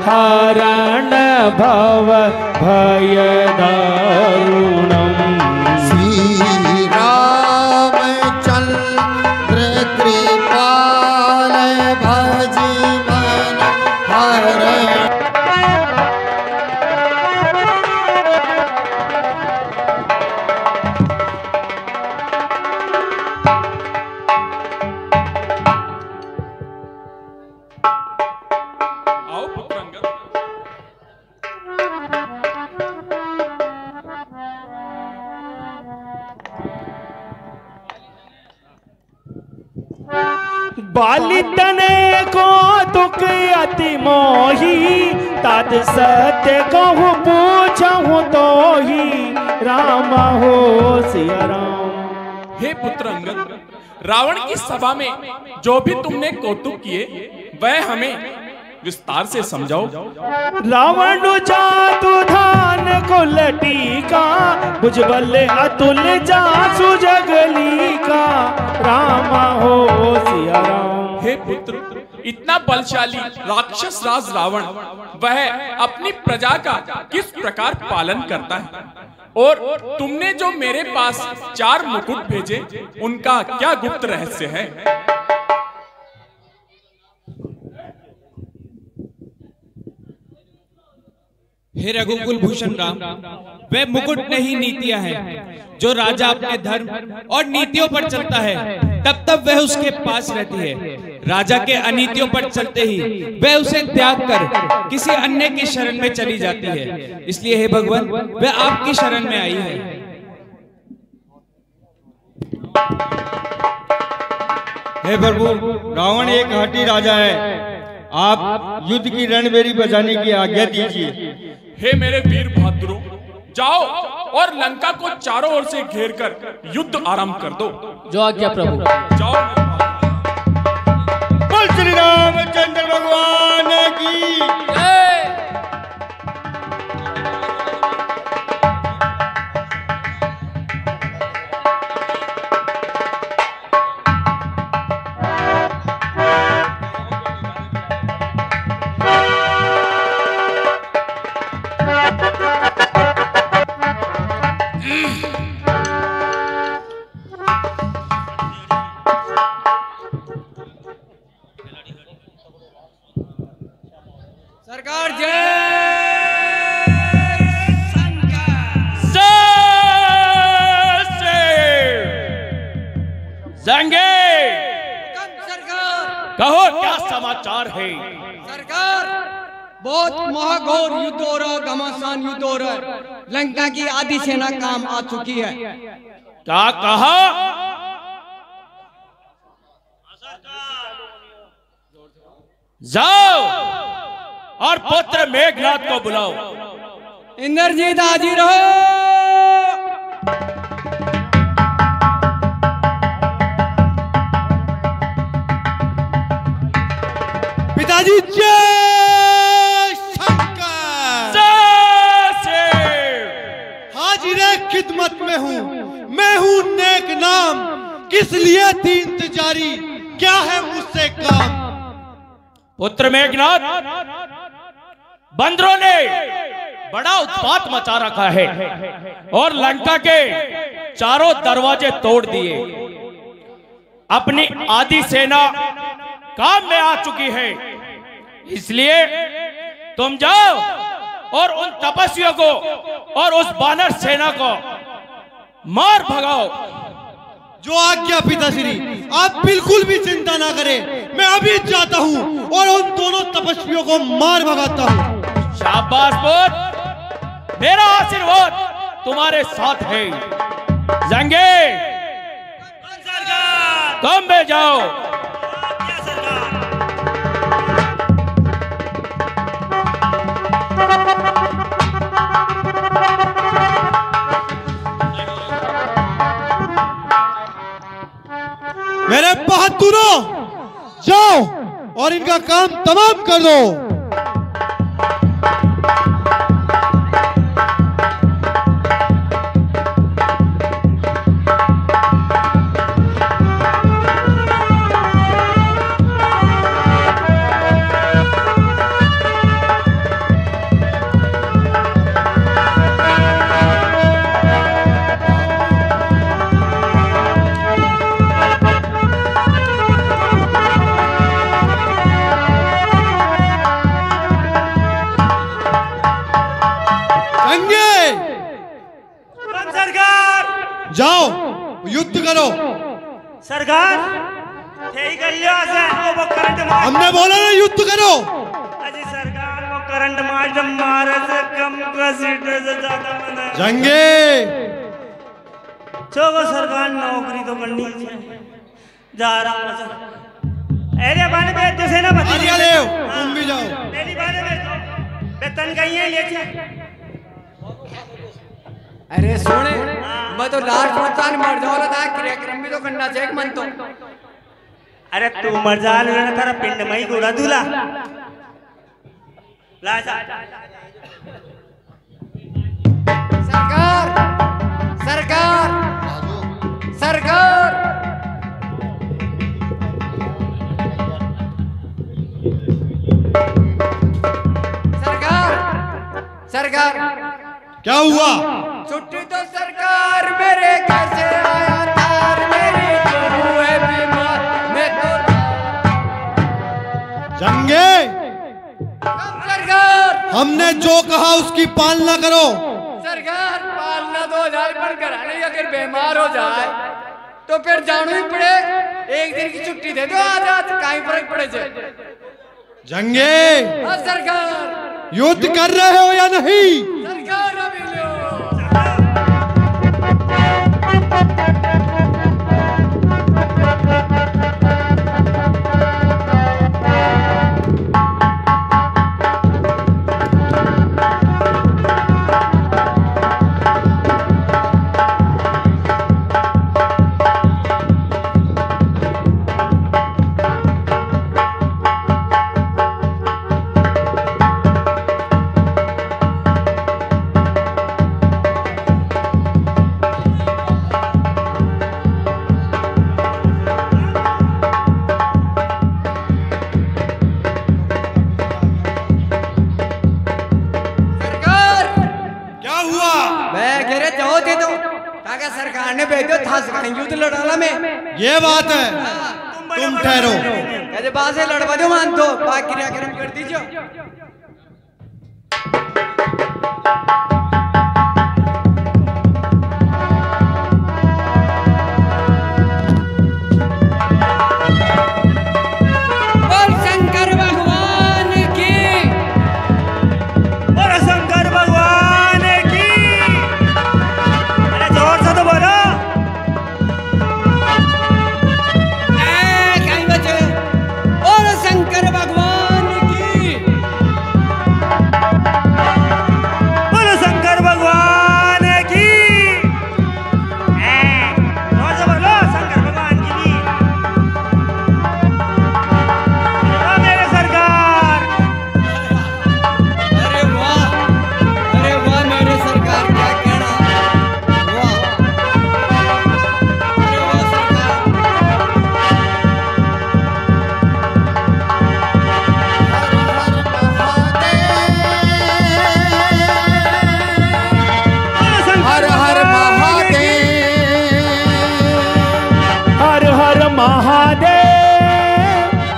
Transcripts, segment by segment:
हरण भव भय दारुणम्। श्री रामचंद्र कृपाल भज मन हरण। बाली तने को दुख अति मोही, तात सत्य कहूँ पूछूं तो ही राम हो सिया राम। हे पुत्र अंगद, रावण की सभा में जो भी तुमने कौतुक किए वह हमें विस्तार से समझाओ। रावण जातु धान कुल टीका, भुजबल अतुल जासु जगली का राम हो सिया राम। हे पुत्र, इतना बलशाली राक्षस राज रावण वह अपनी प्रजा का किस प्रकार पालन करता है, और तुमने जो मेरे पास 4 मुकुट भेजे उनका क्या गुप्त रहस्य है? हे रघुकुल भूषण राम, वे मुकुट नहीं नीतियां हैं। जो राजा अपने धर्म और नीतियों पर चलता है तब तब वह उसके पास रहती है। राजा के अनीतियों पर चलते ही वह उसे त्याग कर किसी अन्य की शरण में चली जाती है। इसलिए हे भगवान, वह आपकी शरण में आई है। हे प्रभु, रावण एक हठी राजा है, आप युद्ध की रणभेरी बजाने की आज्ञा दीजिए। हे मेरे वीर बहादुरों, जाओ और लंका को चारों ओर से घेर कर युद्ध आरंभ कर दो। जो आज्ञा प्रभु। जाओ। बोल श्री रामचंद्र भगवान की जय। सरकार जय जंगे सरकार। कहो क्या समाचार है? सरकार, बहुत महाघोर युद्ध हो रहा, घमासान युद्ध हो रहा है। लंका की आधी सेना काम आ चुकी है। क्या कहा? जाओ और पुत्र मेघनाथ को बुलाओ। इंद्रजीत हाजिर हो। पिताजी जय शंकर। हाजिर खिदमत में हूँ, मैं हूँ नेक नाम, किस लिए थी इंतजारी, क्या है मुझसे काम? पुत्र मेघनाथ, बंदरों ने बड़ा उत्पात मचा रखा है और लंका के चारों दरवाजे तोड़ दिए। अपनी आधी सेना काम में आ चुकी है, इसलिए तुम जाओ और उन तपस्वियों को और उस बानर सेना को मार भगाओ। जो आज्ञा पिताश्री, आप बिल्कुल भी चिंता ना करें, मैं अभी जाता हूँ और उन दोनों तपस्वियों को मार भगाता हूँ। शाबाश पुत्र, मेरा आशीर्वाद तुम्हारे साथ है। जंगे तुम में जाओ। मेरे बहादुरों, जाओ और इनका काम तमाम कर दो। युद्ध करो। सरकार ठीक है वो करंट मार। हमने बोला ना युद्ध करो। अजी सरकार वो करंट मार जब मारे से कम का सीट से ज्यादा बना जंगे चलो सरकार नौकरी तो करनी है जा रहा हूँ। अरे बाने पे तुझे ना बता तुम भी जाओ। मेरी बाने पे वेतन कहीं है ये अरे सोने मैं तो लास्ट वचन मर जाऊंगा था कार्यक्रम भी तो करना चाहिए मन तो। अरे तू मर जा ना तेरा पिंड में ही गोड़ा दूला ला जा। सरकार सरकार सरकार सरकार सरकार क्या हुआ? छुट्टी तो सरकार मेरे घर से आया तार मेरी जो है बीमार मैं तो जंगे सरकार हमने जो कहा उसकी पालना करो। सरकार पालना तो हो जाए पर घराने अगर बीमार हो जाए तो फिर जाना ही पड़े। एक दिन की छुट्टी दे दो आज कहीं फर्क पड़े से। जंगे हाँ सरकार युद्ध कर रहे हो या नहीं? सरकार अभी लो। सरकार ने भेजो था युद्ध लड़ाला में। ये बात है तुम ठहरो। अरे बात से लड़वा दो मान दो बाकी क्रियाक्रम कर दीजिए।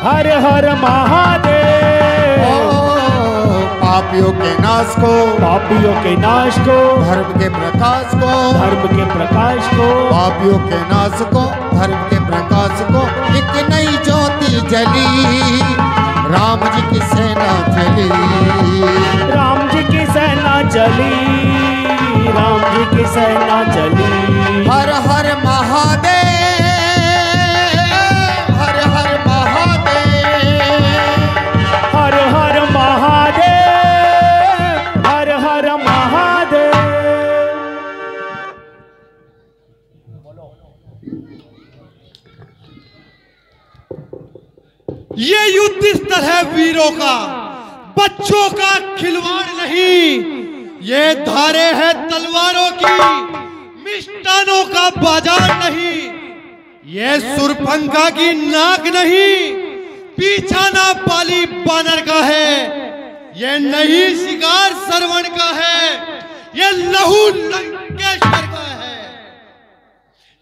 हर हर महादेव। पापियों के नाश को, पापियों के नाश को, धर्म के प्रकाश को, धर्म के प्रकाश को, पापियों के नाश को, धर्म के प्रकाश को, एक नई ज्योति जली, राम जी की सेना चली, राम जी की सेना चली, राम जी की सेना चली। हर हर महादेव, हर हर महादेव, हर हर महादेव, हर हर महादेव। ये युद्ध स्थल है वीरों का, बच्चों का खिलवाड़ नहीं। ये धारे है तलवारों की, मिष्टानों का बाजार नहीं। ये सुरपंखा की नाक नहीं, पीछा ना पाली बानर का है। ये नहीं शिकार सरवण का है, ये लहू लंकेश्वर का है।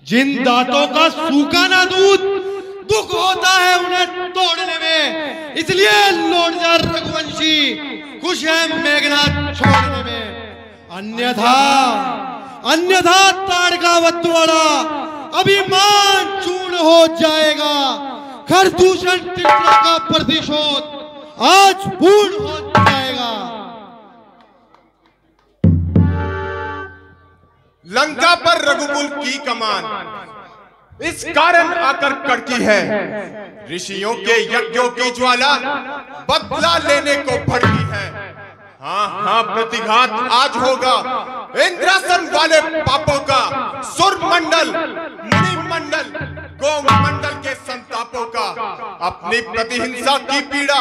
जिन दांतों का सूखा ना दूध, दुख होता है उन्हें तोड़ने में। इसलिए लौट जा रघुवंशी, खुश है मेघनाथ छोड़ने में। अन्यथा अन्यथा ताड़का वत्वाड़ा, अभिमान चूर्ण हो जाएगा। खरदूषण तीर्थों का प्रतिशोध आज पूर्ण हो जाएगा। लंका पर रघुकुल की कमान इस कारण आकर कड़की है। ऋषियों के यज्ञों की ज्वाला बदला लेने को भड़की है। हाँ हाँ प्रतिघात आज होगा इंद्रासन वाले पापों का। सुर मंडल मुनि मंडल गोमंडल के संतापों का। अपनी प्रतिहिंसा की पीड़ा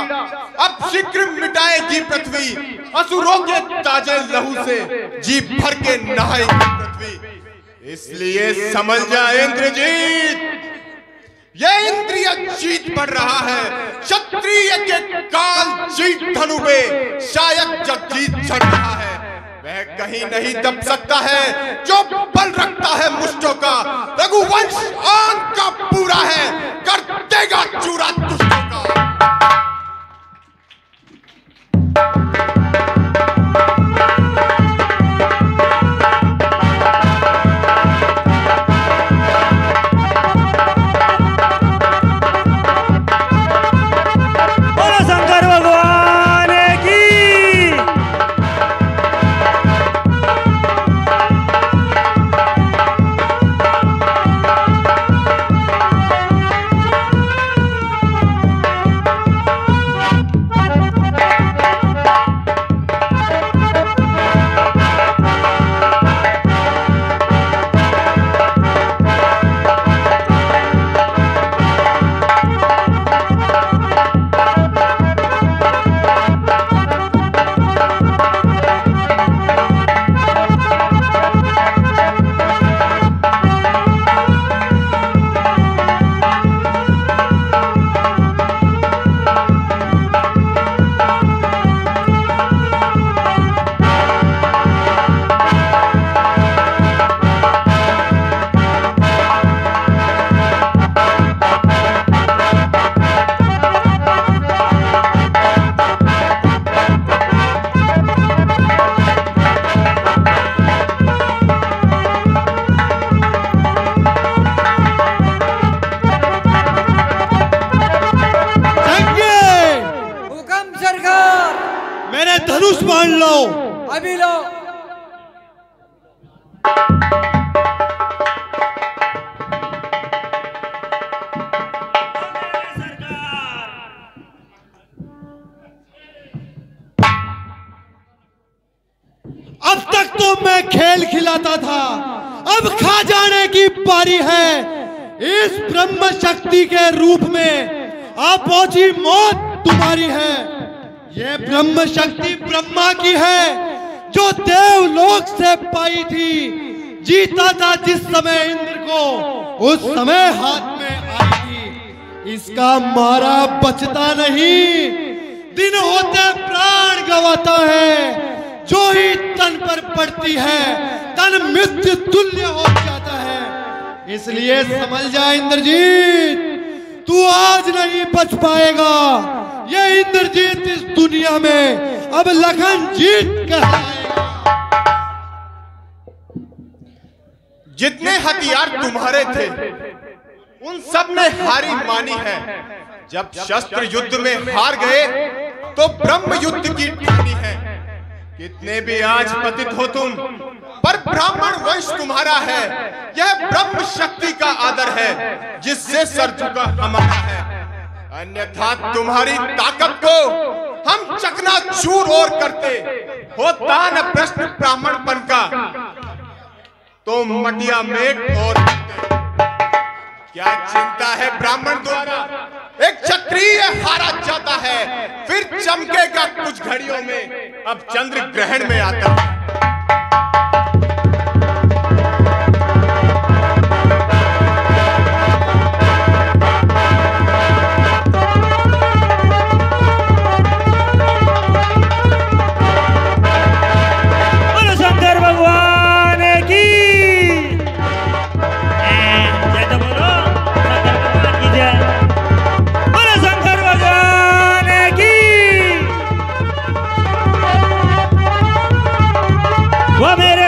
अब शीघ्र मिटाएगी पृथ्वी। असुरों के ताजे लहू से जी भर के नहाएगी पृथ्वी। इसलिए समझ जा इंद्रजीत, ये इंद्रिय जीत बढ़ रहा है। क्षत्रिय के काल जीत धनु पे शायद जगजीत चढ़ रहा है। वह कहीं नहीं दब सकता है जो बल रखता है मुष्टों का। रघुवंश आन का पूरा है, कर देगा चूरा दुष्टों का। धनुष बांध लो। अभी लो। अब तक तो मैं खेल खिलाता था, अब खा जाने की बारी है। इस ब्रह्म शक्ति के रूप में आप पहुंची मौत तुम्हारी है। ये ब्रह्म शक्ति ब्रह्मा की है जो देवलोक से पाई थी। जीता था जिस समय इंद्र को, उस समय हाथ में आई थी। इसका मारा बचता नहीं, दिन होते प्राण गवाता है। जो ही तन पर पड़ती है तन मृत्यु तुल्य हो जाता है। इसलिए समझ जा इंद्रजीत, तू आज नहीं बच पाएगा। ये इंद्रजीत इस दुनिया में अब लखन जीत कहलाएगा। जितने हथियार तुम्हारे थे उन सब ने हारी मानी है। जब शस्त्र युद्ध में हार गए तो ब्रह्म युद्ध की ठानी है। कितने भी आज पतित हो तुम, पर ब्राह्मण वंश तुम्हारा है। यह ब्रह्म शक्ति का आदर है जिससे सर झुका हमारा है। अन्यथा तुम्हारी ताकत को हम चकनाचूर और करते। होता न प्रश्न ब्राह्मणपन का तो मटिया मेट और क्या चिंता है ब्राह्मण द्वारा। एक क्षत्रिय हारा जाता है, फिर चमकेगा कुछ घड़ियों में। अब चंद्र ग्रहण में आता है। वो मेरे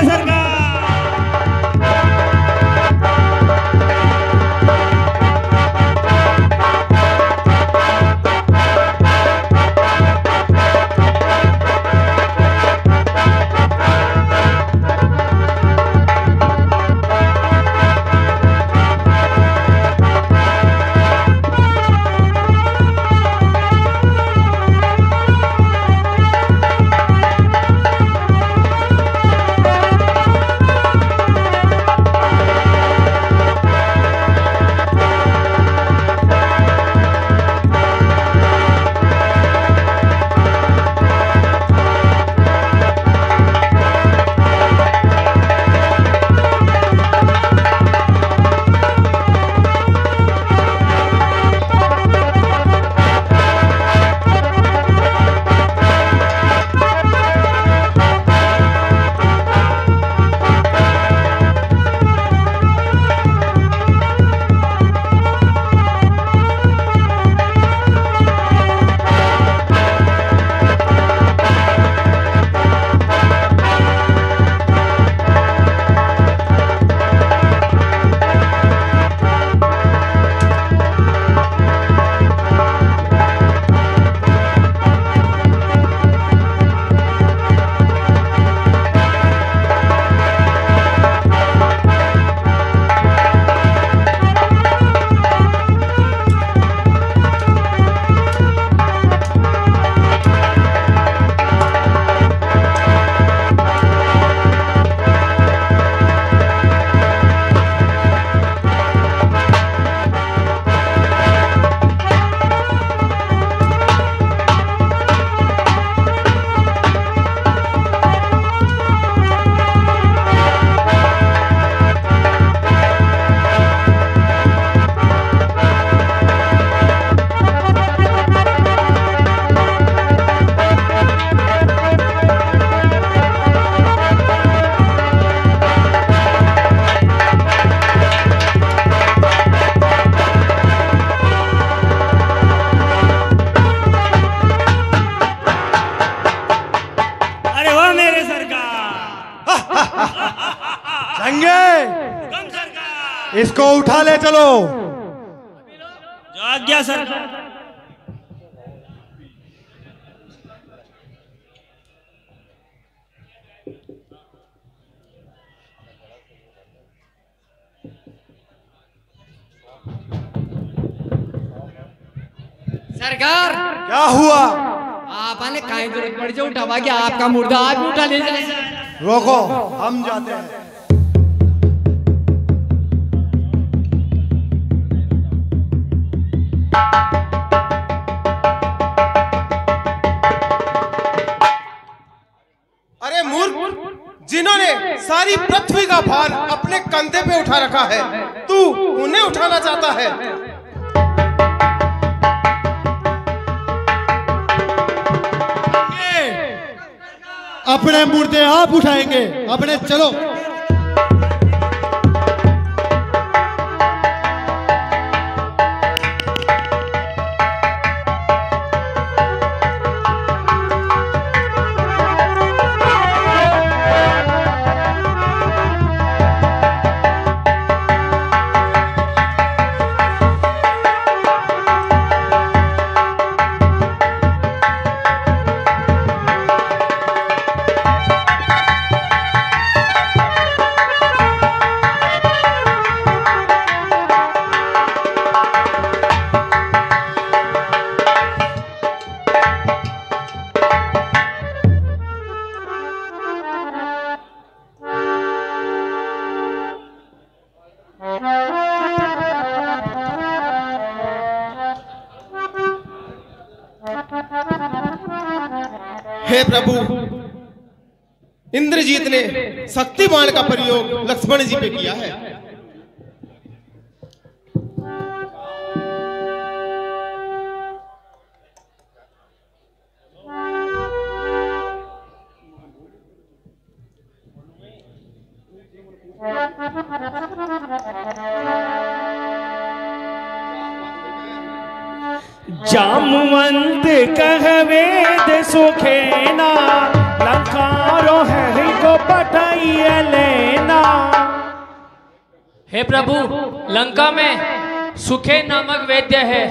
इसको उठा ले चलो। जो आज्ञा सर। सरकार क्या हुआ? आपने काहे जरूरत पड़ जाए उठावा के आपका मुर्दा आप ही उठा ले जाए। रोको, हम जाते हैं। अरे मूर्ख, जिन्होंने सारी पृथ्वी का भार अपने कंधे पे उठा रखा है, तू उन्हें उठाना चाहता है? अपने मुर्दे आप उठाएंगे, अपने चलो। हे प्रभु, इंद्रजीत ने शक्तिमान का प्रयोग लक्ष्मण जी पे किया है। जामवंत कह वेद सुखेना, लंकारो है को पटाइए लेना। हे प्रभु, लंका में सुखे नामक वैद्य है,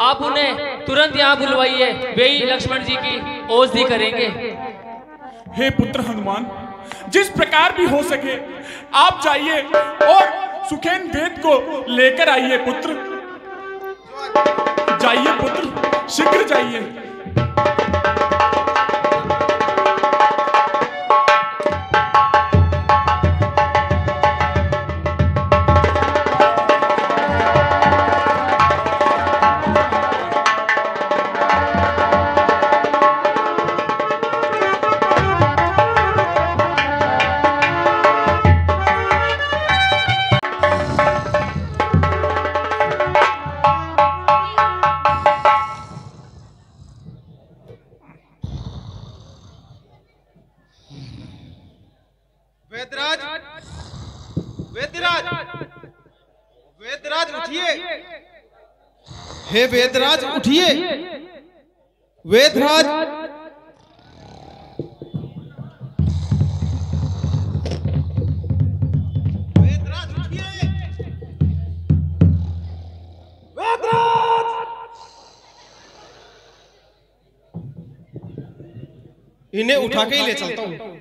आप उन्हें तुरंत यहाँ बुलवाइए, वे ही लक्ष्मण जी की औषधि करेंगे। हे पुत्र हनुमान, जिस प्रकार भी हो सके आप जाइए और सुखेन वेद को लेकर आइए। पुत्र जाइए, पुत्र शीघ्र जाइए। वेदराज, वेदराज, वेदराज उठिए। हे वेदराज उठिए, वेदराज। वेदराज उठिए, वेदराज। इन्हें उठा के ही ले चलता हूं।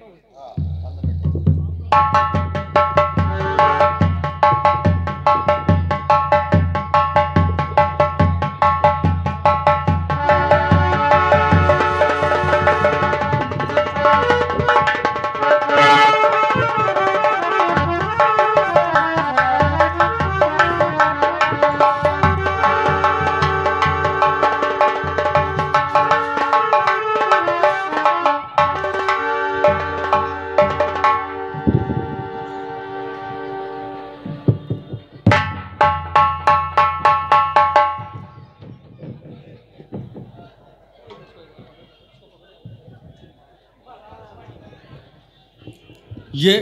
ये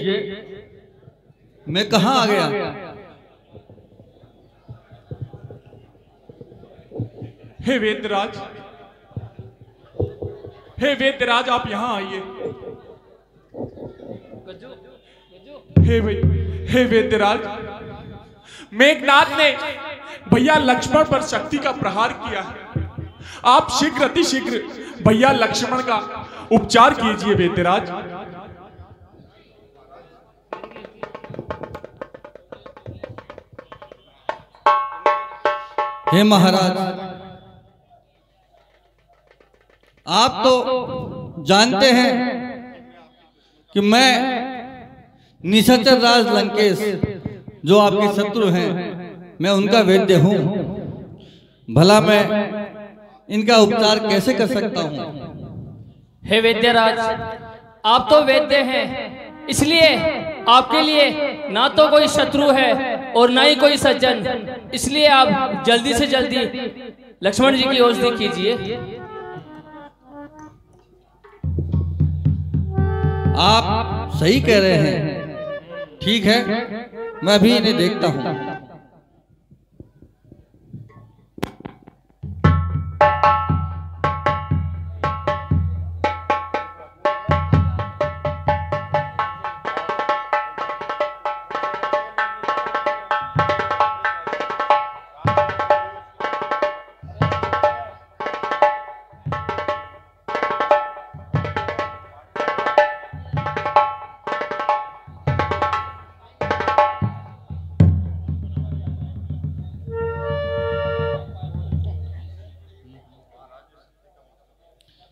मैं कहां आ गया? हे वेदराज, हे वेदराज, आप यहाँ आइए। हे वेदराज, मेघनाथ ने भैया लक्ष्मण पर शक्ति का प्रहार किया है। आप शीघ्र अति शीघ्र भैया लक्ष्मण का उपचार कीजिए वेद्यराज। हे महाराज, आप तो जानते हैं कि मैं निशाचर राज लंकेश जो आपके शत्रु हैं, मैं उनका वैद्य हूं। भला मैं इनका उपचार कैसे कर सकता हूं? हे वैद्यराज, आप तो वैद्य हैं, इसलिए आपके लिए ना तो कोई शत्रु है और ना ही कोई सज्जन, इसलिए आप जल्दी से जल्दी लक्ष्मण जी की औषधि कीजिए। आप सही कह रहे हैं। ठीक है, मैं भी इन्हें देखता हूं।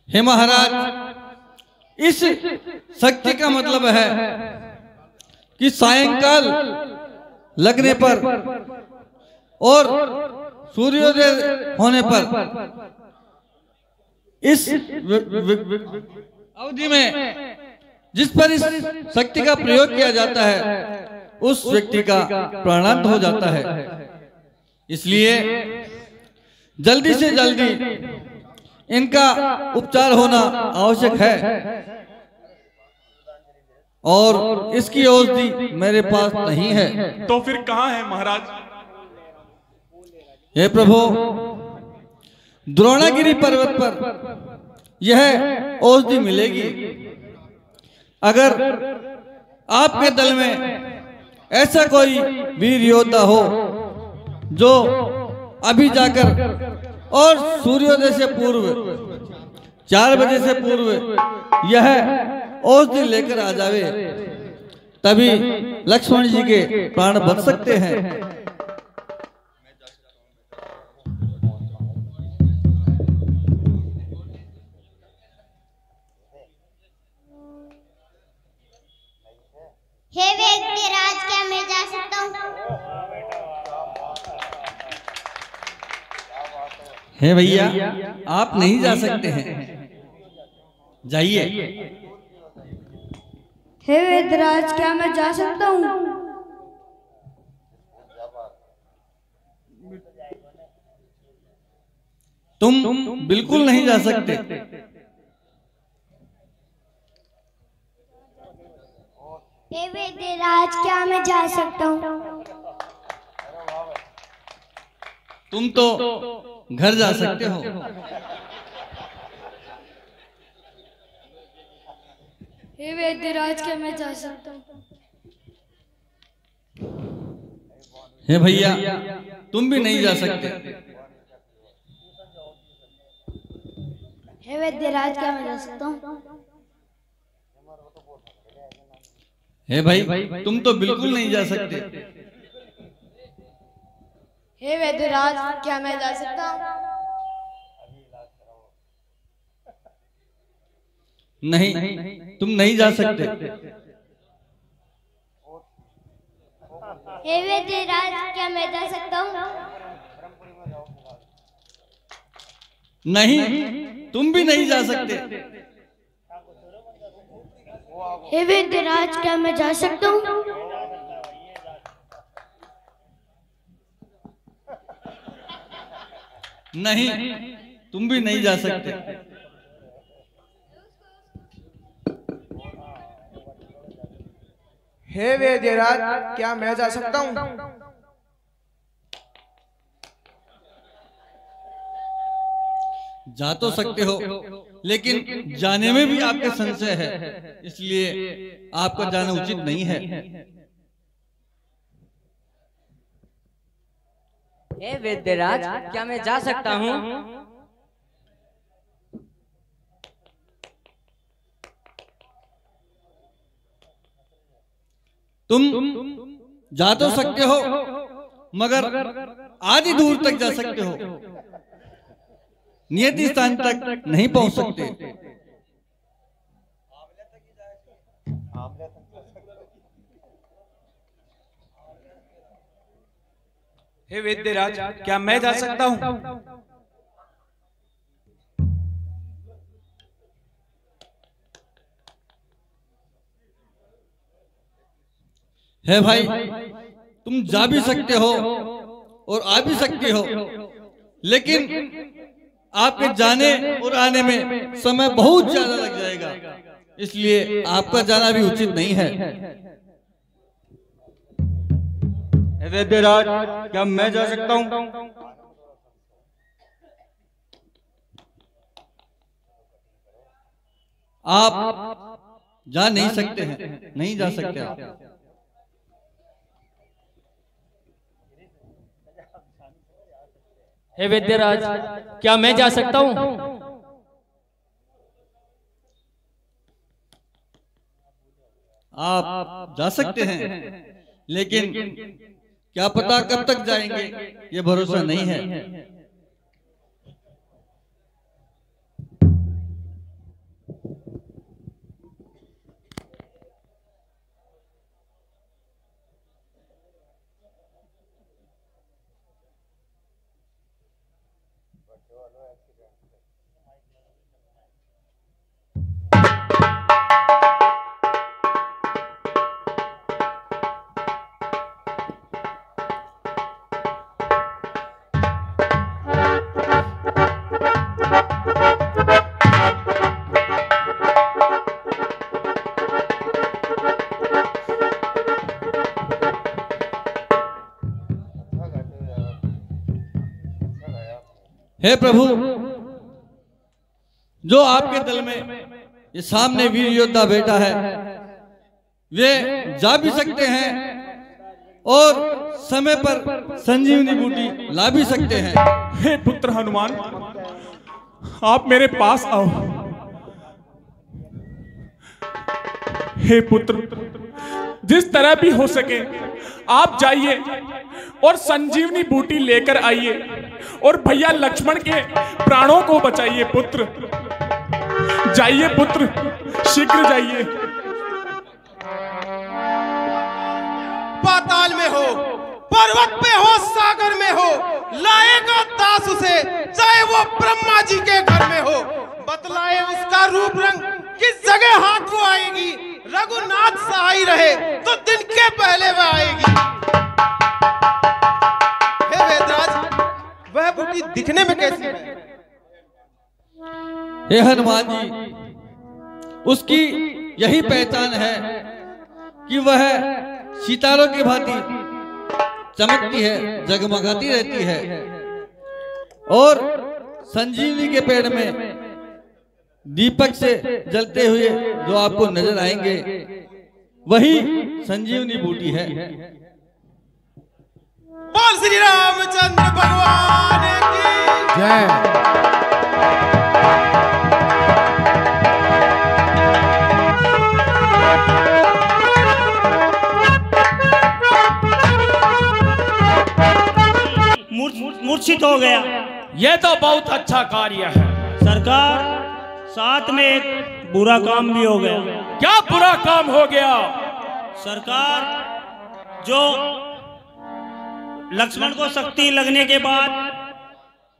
हे महाराज, इस शक्ति का मतलब है कि सायंकाल लगने पर और सूर्योदय होने पर इस अवधि में जिस पर इस शक्ति का प्रयोग किया जाता है उस व्यक्ति का प्राणांत हो जाता है। इसलिए जल्दी से जल्दी इनका उपचार होना आवश्यक है और इसकी औषधि मेरे पास नहीं है। तो फिर कहाँ है महाराज? हे प्रभु, द्रोणागिरी पर्वत पर यह औषधि मिलेगी। अगर आपके दल में ऐसा कोई वीर योद्धा हो जो अभी जाकर और सूर्योदय से पूर्व 4 बजे से पूर्व यह औषधि लेकर आ जावे, तभी लक्ष्मण जी के प्राण बच सकते हैं। हे वेद्यराज, क्या मैं जा सकता हूँ? हे भैया, आप नहीं जा सकते हैं, जाइए। हे वेद्यराज, क्या मैं जा सकता हूँ? तुम बिल्कुल नहीं जा सकते। हे वेद्यराज, क्या मैं जा सकता हूँ? तुम तो घर जा सकते हो। हे वेद्यराज, क्या मैं जा सकता हूँ? हे भैया, तुम भी नहीं जा सकते। हे वेद्यराज, क्या मैं जा सकता हूँ? हे भाई, तुम तो बिल्कुल नहीं जा सकते। हे वेद्यराज, क्या मैं जा सकता हूँ? नहीं, तुम नहीं जा सकते। हे वेद्यराज, क्या मैं जा सकता हूँ? नहीं, तुम भी नहीं जा सकते। हे वेद्यराज, क्या मैं जा सकता हूँ? नहीं, तुम भी नहीं जा सकते। हे वेद्यराज, क्या मैं जा सकता हूँ? जा तो सकते हो, लेकिन जाने में भी आपके संशय है, इसलिए आपका जाना उचित नहीं है। हे वैद्यराज, क्या मैं जा सकता हूँ? तुम जा तो सकते हो, मगर आधी दूर तक जा सकते हो, नियति स्थान तक नहीं पहुंच सकते। हे वैद्यराज, क्या मैं जा सकता हूं? है भाई, तुम जा भी सकते हो और आ भी सकते हो, लेकिन आपके जाने और आने में समय बहुत ज्यादा लग जाएगा, इसलिए आपका जाना भी उचित नहीं है। वैद्यराज, क्या मैं जा सकता हूं? आप जा नहीं सकते हैं, नहीं जा सकते आप। हे वैद्यराज, क्या मैं जा सकता हूँ? आप जा सकते हैं, लेकिन क्या पता कब तक जाएंगे, ये भरोसा नहीं है। हे प्रभु, जो आपके दल में ये सामने वीर योद्धा बैठा है, वे जा भी सकते हैं और समय पर संजीवनी बूटी ला भी सकते हैं। हे पुत्र हनुमान, आप मेरे पास आओ। हे पुत्र, जिस तरह भी हो सके आप जाइए और संजीवनी बूटी लेकर आइए और भैया लक्ष्मण के प्राणों को बचाइए। पुत्र जाइए, पुत्र शीघ्र जाइए। पाताल में हो, पर्वत पे हो, सागर में हो, लाएगा दास उसे, चाहे वो ब्रह्मा जी के घर में हो। बतलाए उसका रूप रंग, किस जगह हाथ वो आएगी। रघुनाथ सहाय रहे तो दिन के पहले वह आएगी। हे वेदराज, वह बूटी दिखने में कैसी है? हे हनुमान जी, उसकी यही पहचान है कि वह सितारों की भांति चमकती है, जगमगाती रहती है, और संजीवनी के पेड़ में दीपक से जलते हुए जो आपको नजर आएंगे, वही संजीवनी बूटी है। बोल श्री रामचंद्र भगवान की जय। मूर्छित हो गया। यह तो बहुत अच्छा कार्य है सरकार, साथ में एक बुरा काम भी हो गया। क्या बुरा काम हो गया? सरकार, जो लक्ष्मण को शक्ति लगने के बाद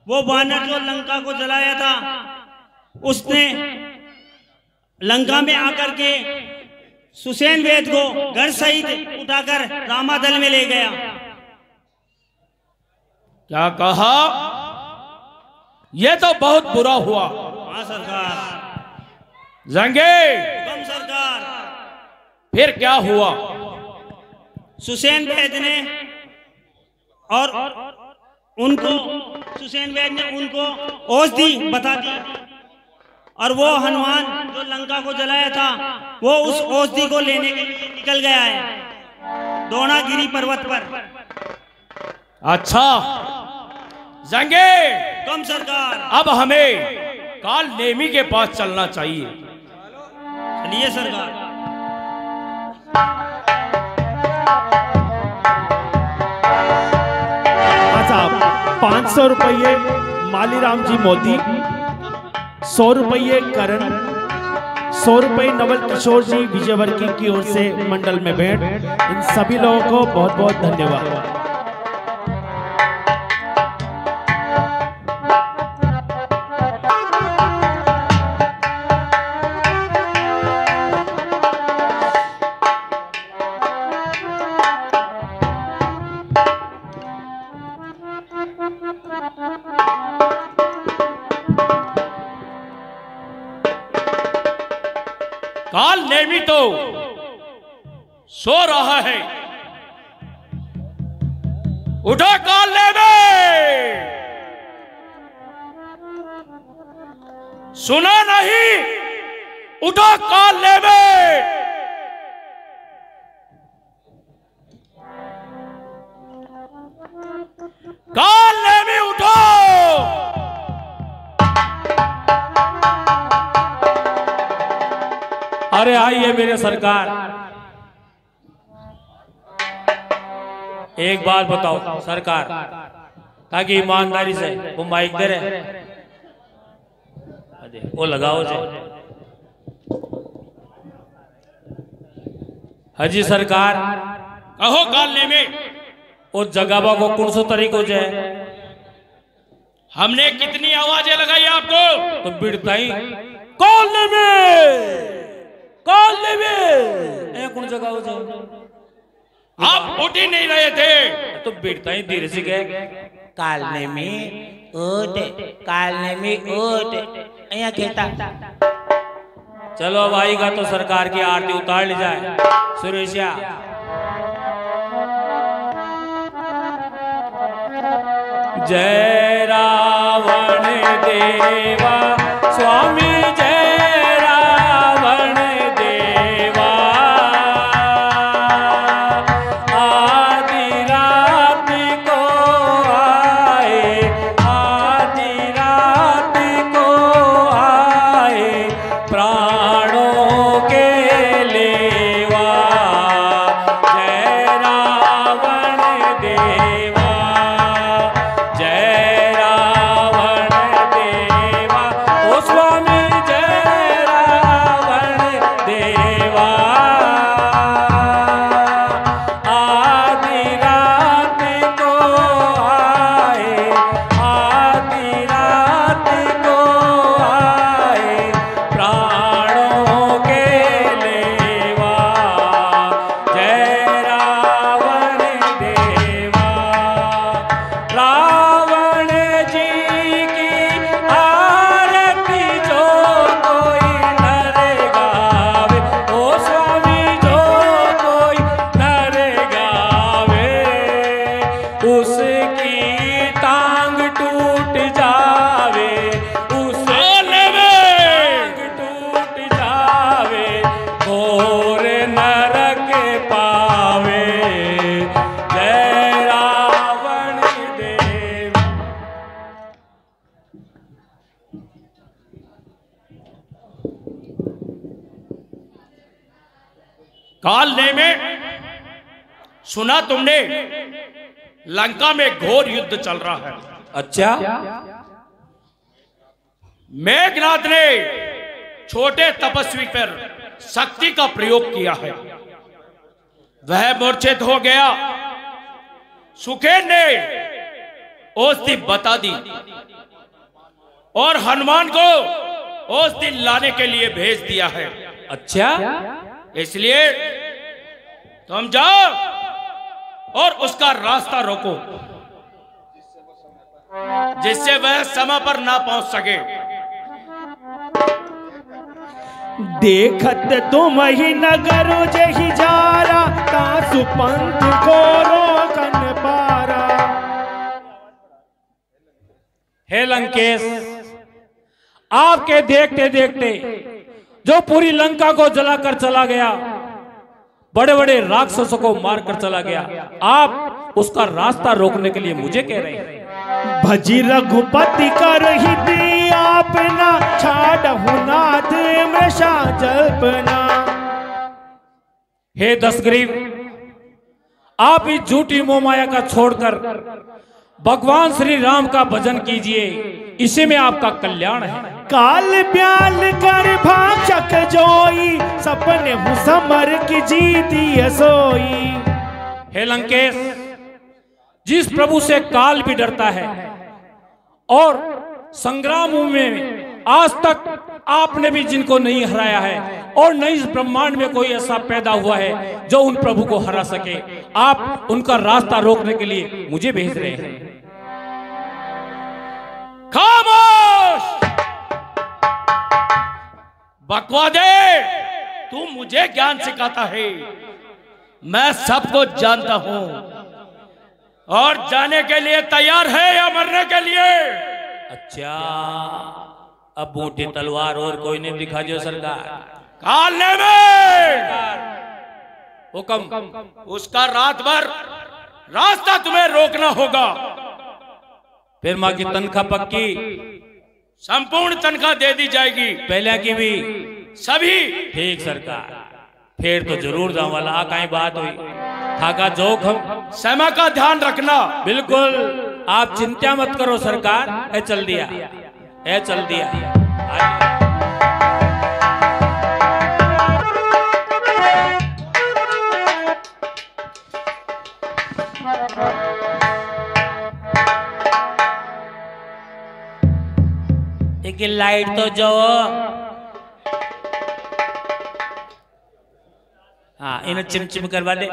वो वानर जो लंका को जलाया था, उसने लंका में आकर के सुसेन वेद को घर सहित उठाकर रामादल में ले गया। क्या कहा? यह तो बहुत बुरा हुआ। हाँ सरकार। जंगे, सरकार, फिर क्या हुआ? सुसेन वेद ने और उनको सुसेन वेद ने उनको औषधि बता दी, और वो हनुमान जो लंका को जलाया था, वो उस औषधि को लेने के लिए निकल गया है द्रोणागिरी पर्वत पर। अच्छा, जंगे कम सरकार। अब हमें काल नेमी के पास चलना चाहिए। चलिए सरकार। साहब 500 रुपये मालीराम जी मोदी, 100 रुपये करण, 100 रुपये नवल किशोर जी विजयवर्गीय की ओर से मंडल में भेंट। इन सभी लोगों को बहुत बहुत धन्यवाद। काल नेमी तो सो रहा है। उठो काल नेमी, सुना नहीं? उठो काल नेमी। काल नेमी उठो। अरे आइए मेरे सरकार, एक बात बताओ सरकार, ताकि ईमानदारी से वो माइक दे रहे वो लगाओ जे। हाजी सरकार, कहो कालने में वो जगह को कौन सो तरीको जे? हमने कितनी आवाजें लगाई आपको? तो बिड़ता ही कालने में कौन जगह हो जाए? आप उठ ही नहीं रहे थे तो बिड़ता ही धीरे से गए कालने में उठ, कालने में उठ, यहाँ कहता। चलो अब आएगा तो सरकार की आरती उतार ली जाए। सुरेशिया जय रावण देवा स्वामी जय रावण देवा, आदि रात को आए, आदि रात को आए, प्राणों के लेवा, जय रावण देवा, जय रावण देवा, ओ स्वामी जय रावण देवा, आदि रात को आए, आदि रात को आए, प्राणों के लेवा, जय रावण देवा। रावण जी की आरती जो कोई नर गावे, ओ स्वामी जो कोई नर गावे, उसकी टांग टूट जावे, उसकी टांग टूट जावे, घोर नरक पावे, जय रावण देव। कालने में सुना तुमने? लंका में घोर युद्ध चल रहा है। अच्छा, मेघनाथ ने छोटे तपस्वी पर शक्ति का प्रयोग किया है, वह मूर्छित हो गया। सुखेन ने औषधि बता दी और हनुमान को औषधि लाने के लिए भेज दिया है। अच्छा, इसलिए तुम जाओ और उसका रास्ता रोको, जिससे वह समय पर ना पहुंच सके। देखत तुम ही नगर जही जारा, तासु पंथ को रोकन पारा। हे लंकेश, आपके देखते देखते जो पूरी लंका को जलाकर चला गया, बड़े बड़े राक्षसों को मारकर चला गया, आप उसका रास्ता रोकने के लिए मुझे कह रहे हैं? भजी रघुपति कर ही आपना छाड़हु नाथ मृषा जल्पना। हे दशग्रीव, आप इस झूठी मोहमाया का छोड़कर भगवान श्री राम का भजन कीजिए, इसी में आपका कल्याण है। काल ब्याल कर भाचक जोई, सपने हूँ समर की जीती सोई। हे लंकेश, जिस प्रभु से काल भी डरता है और संग्राम में आज तक आपने भी जिनको नहीं हराया है और न इस ब्रह्मांड में कोई ऐसा पैदा हुआ है जो उन प्रभु को हरा सके, आप उनका रास्ता रोकने के लिए मुझे भेज रहे हैं। खामोश! बकवादे, तू मुझे ज्ञान सिखाता है। मैं सबको जानता हूं और जाने के लिए तैयार है या मरने के लिए? अच्छा, अब मोटी तलवार और कोई नहीं दिखा जो सरकार। कालने में हुक्म, उसका रात भर रास्ता तुम्हें रोकना होगा। फिर माँ की तनख्वाह पक्की? संपूर्ण तनख्वाह दे दी जाएगी, पहले की भी सभी। ठीक सरकार, फिर तो जरूर जाऊं वाला। कहीं बात हुई थाका जोखम, समय का ध्यान रखना। बिल्कुल, आप चिंता मत करो सरकार। ए चल दिया, ए चल दिया। एक लाइट तो जो, हाँ इन्हें चिमचिम करवा दे।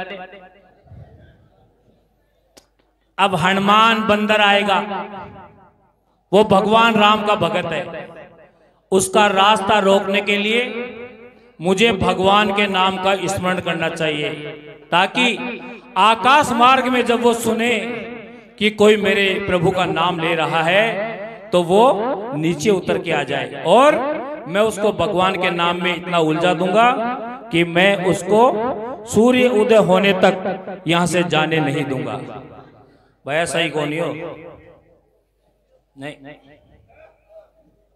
अब हनुमान बंदर आएगा, वो भगवान राम का भगत है। उसका रास्ता रोकने के लिए मुझे भगवान के नाम का स्मरण करना चाहिए, ताकि आकाश मार्ग में जब वो सुने कि कोई मेरे प्रभु का नाम ले रहा है तो वो नीचे उतर के आ जाए, और मैं उसको भगवान के नाम में इतना उलझा दूंगा कि मैं उसको सूर्य उदय होने तक यहां से जाने नहीं दूंगा। भैया सही कौन हो? नहीं,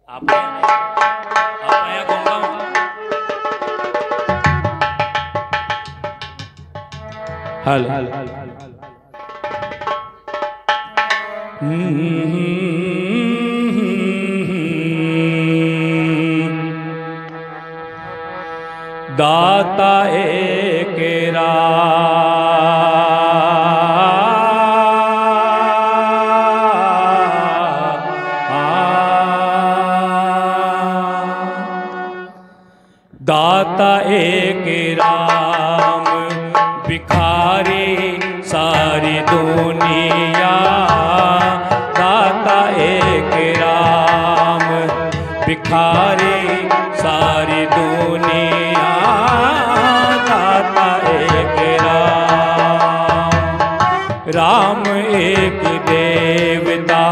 आप आया कौन का? हल दाता एक दाता एक राम, भिखारी सारी दुनिया। दाता एक राम, भिखारी सारी दुनिया। दाता एक राम एक देवता,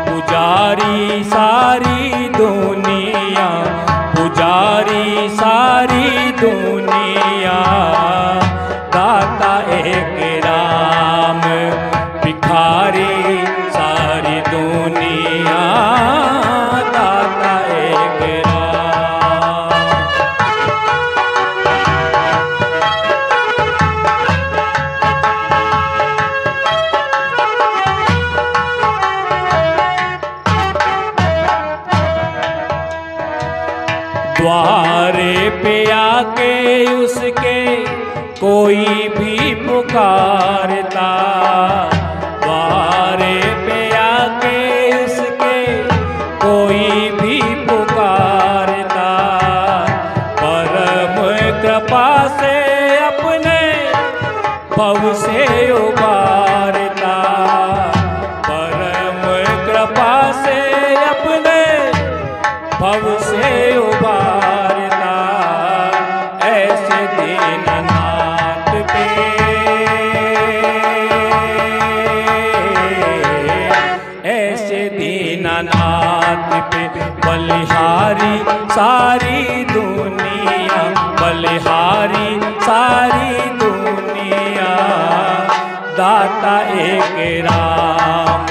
पुजारी सारी दुनिया। पुजारी सारी दुनिया। दाता एक राम, भिखारी सारी दुनिया। दाता एक द्वारे पे आके उसके कोई भी पुकारता। द्वारे पे आके उसके कोई भी पुकारता। परम कृपा से अपने भव से उबारता। परम कृपा से अपने भव से उबारता। ऐसे दीननाथ पे, ऐसे दीननाथ पे बलिहारी सारी दुनिया। बलिहारी सारी दुनिया। दाता एक राम,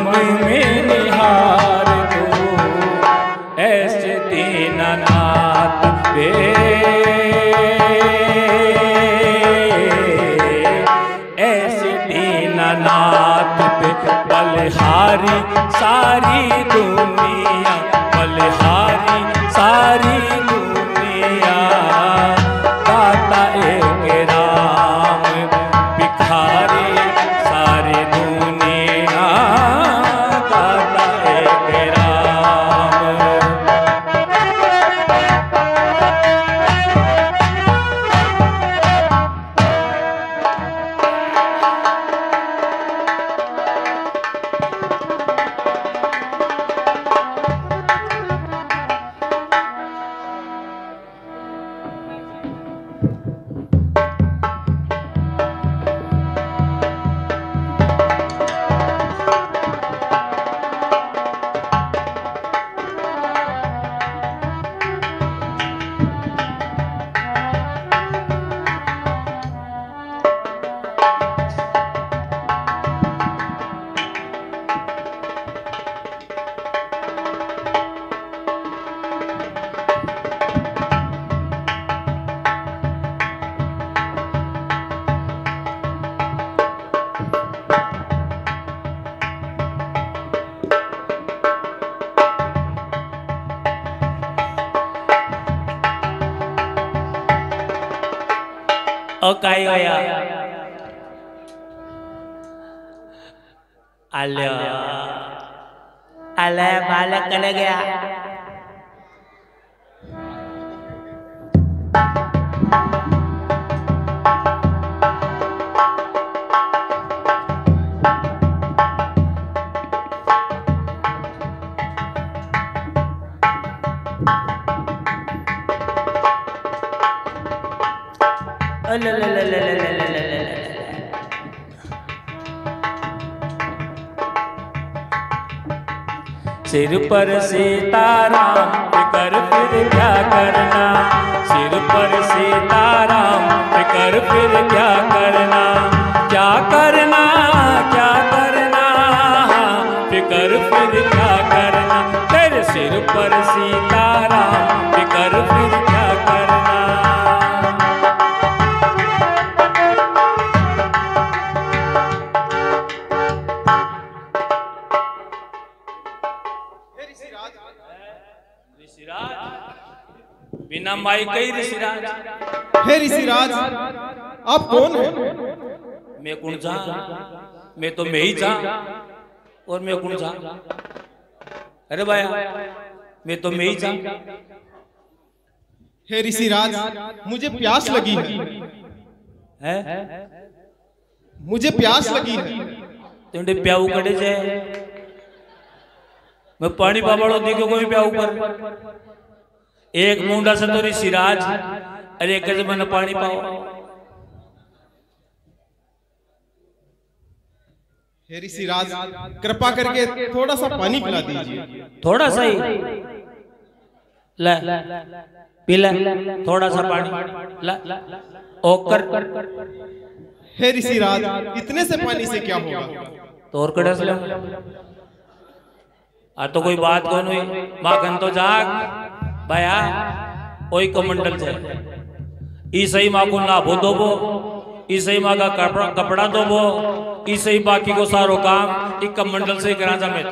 मन में निहार दो ऐसे दीनानाथ पे, ऐसे दीनानाथ पे बलिहारी सारी दुनिया, बलिहारी सारी दुनिया। दाता एक राम भिखारी सारी दुनिया, दाता एक राम। ओ काय होया आलो आले बालक चले गया। सिर पर सीताराम फिकर फिर क्या करना, सिर पर सीताराम फिकर फिर क्या करना, क्या करना क्या करना, फिकर फिर क्या करना, तेरे सिर पर सीताराम फिकर फिर क्या करना। बिना माई कही ऋषिराज। हे ऋषिराज, आप कौन हैं? मैं कौन जा, मैं तो मैं ही जा, और मैं कौन जा? अरे भाई मैं तो मैं ही जा। हे ऋषिराज, मुझे प्यास लगी है, मुझे प्यास लगी है। तुंडे प्याऊ कड़े जाए, मैं पानी बाबाड़ो देखो कोई प्याऊ पर एक मुंडा से तो ऋषिराज, अरे एक मन पानी पाओ। हे ऋषिराज, कृपा करके थोड़ा सा पानी पिला दीजिए। थोड़ा सा ही ला पिला, थोड़ा सा पानी ला ओकर। हे ऋषिराज, इतने से पानी से क्या होगा? तो और कड़स ले आ तो कोई बात कौन हुई, माखन तो जाग भया ओई कमंडल से ईसई माँ को ना भो दोबो, ईसई माँ का कपड़ा दोबो, ईसई बाकी को सारो काम एक कमंडल से करा जा। में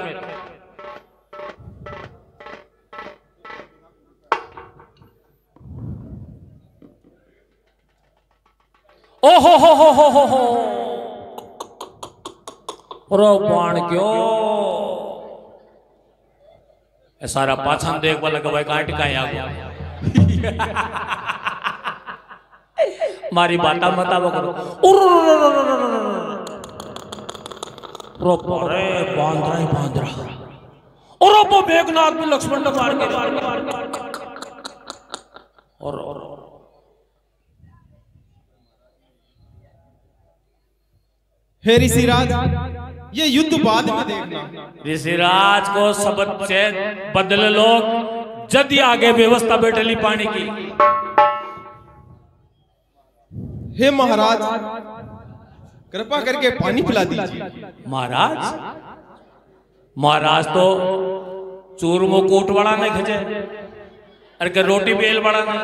ओ हो रो बाण क्यों सारा पाछान देख वाला भाई काट का आगो मारी बाता मताबो करो। रो रे बांद्रा ही बांद्रा, और वो मेघनाथ भी लक्ष्मण को मार के और हे ऋषिराज, ये युद्ध बाद में देखना। ऋषिराज को शब्द से बदल लोग जदी आगे व्यवस्था बैठली पानी की। हे महाराज, कृपा करके पानी पिला दीजिए। महाराज महाराज तो चूरमो कोट बड़ा नहीं खचे, अरे के रोटी बेल बड़ा नहीं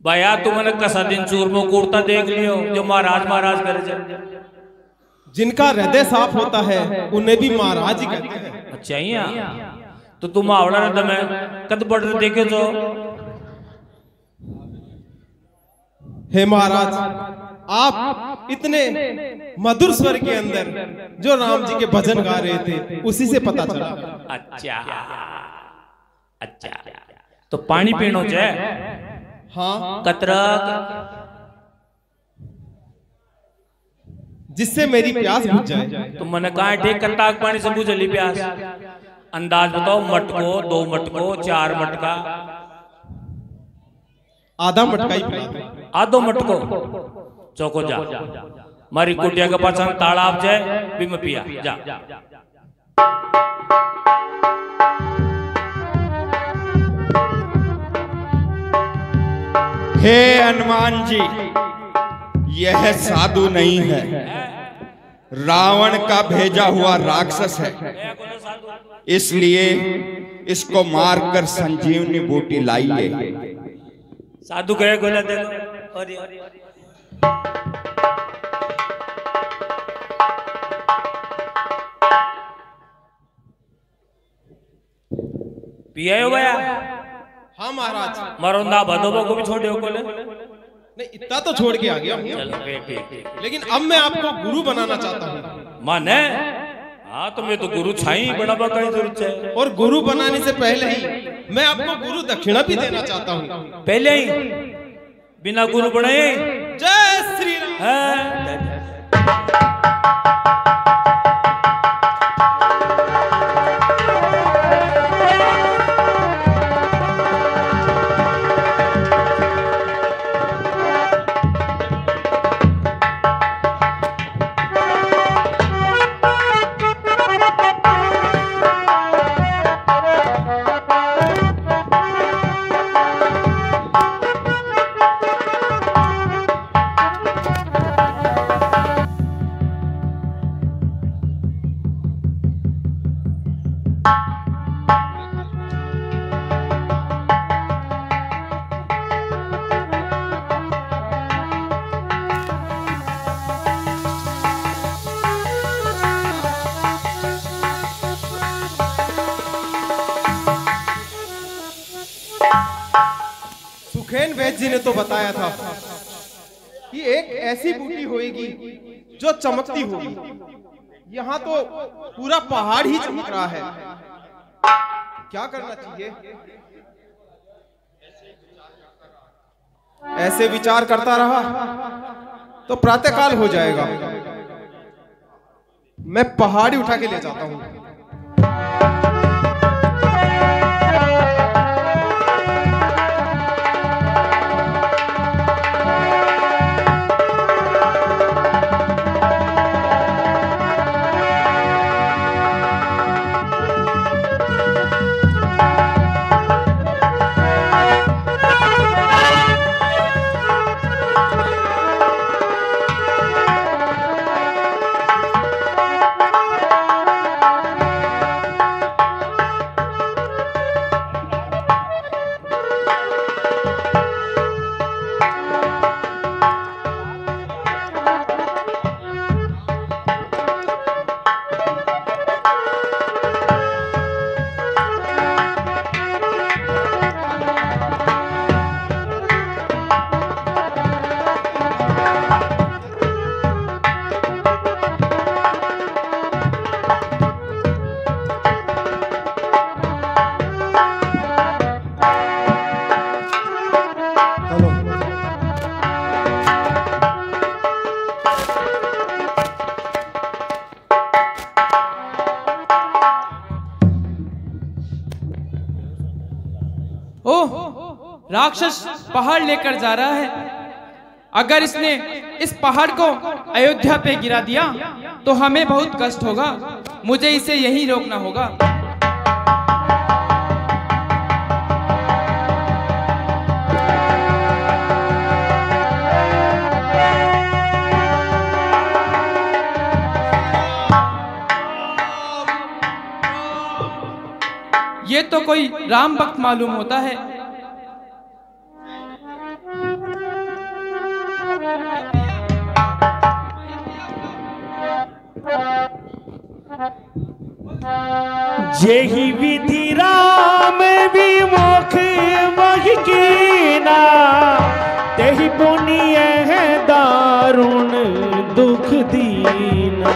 भैया। तुमने कसा दिन चूरमो कोटता देख लियो जो महाराज महाराज करे जाए। जिनका हृदय साफ होता है उन्हें भी महाराज ही कहते हैं। अच्छा ही तो तुम आवड़ा रहता मैं कद बढ़ रहे देखे तो। हे महाराज, आप इतने मधुर स्वर के अंदर जो राम जी के भजन गा रहे थे उसी से पता चला। अच्छा अच्छा, तो पानी पीनो चाहे? हाँ, कतरक जिससे मेरी प्यास बुझ जाए। तो मैंने कहा ठीक कत्ताक पानी से बुझली प्यास। अंदाज बताओ, मटको, 2 मटको, 4 मटका? आधा मटका ही पिला दो। आधो मटको चौको जा मारी कुटिया के पास तालाब जाए भी मैं पिया जा। हे हनुमान जी, यह साधु नहीं है, रावण का भेजा हुआ राक्षस है, इसलिए इसको मारकर संजीवनी बूटी लाइए। साधु गए गोला देखो और पिया हो गया? हाँ महाराज। मरोंदा भदोबो को भी छोड़े हो कोले? नहीं, इतना तो छोड़ के आ गया हूँ। लेकिन अब मैं आपको गुरु बनाना चाहता हूँ। माने? हाँ, तो मैं तो गुरु छाई बड़ा बका जरूरत है। और गुरु बनाने से पहले ही मैं आपको गुरु दक्षिणा भी देना चाहता हूँ। पहले ही बिना गुरु बनाए? जय श्री राम। सुखेन वैद्य जी ने तो बताया था कि एक ऐसी बूटी होगी जो चमकती होगी। यहाँ तो पूरा पहाड़ ही चमक रहा है। क्या करना चाहिए? ऐसे विचार करता रहा तो प्रातःकाल हो जाएगा। मैं पहाड़ी उठा के ले जाता हूँ। राक्षस पहाड़ लेकर जा रहा है। अगर इसने इस पहाड़ को अयोध्या पे गिरा दिया तो हमें बहुत कष्ट होगा। मुझे इसे यहीं रोकना होगा। तो कोई राम भक्त मालूम होता है। जेहि विधि राम विमुख वही कीना, तेहि पुण्य है दारुण दुख दीना।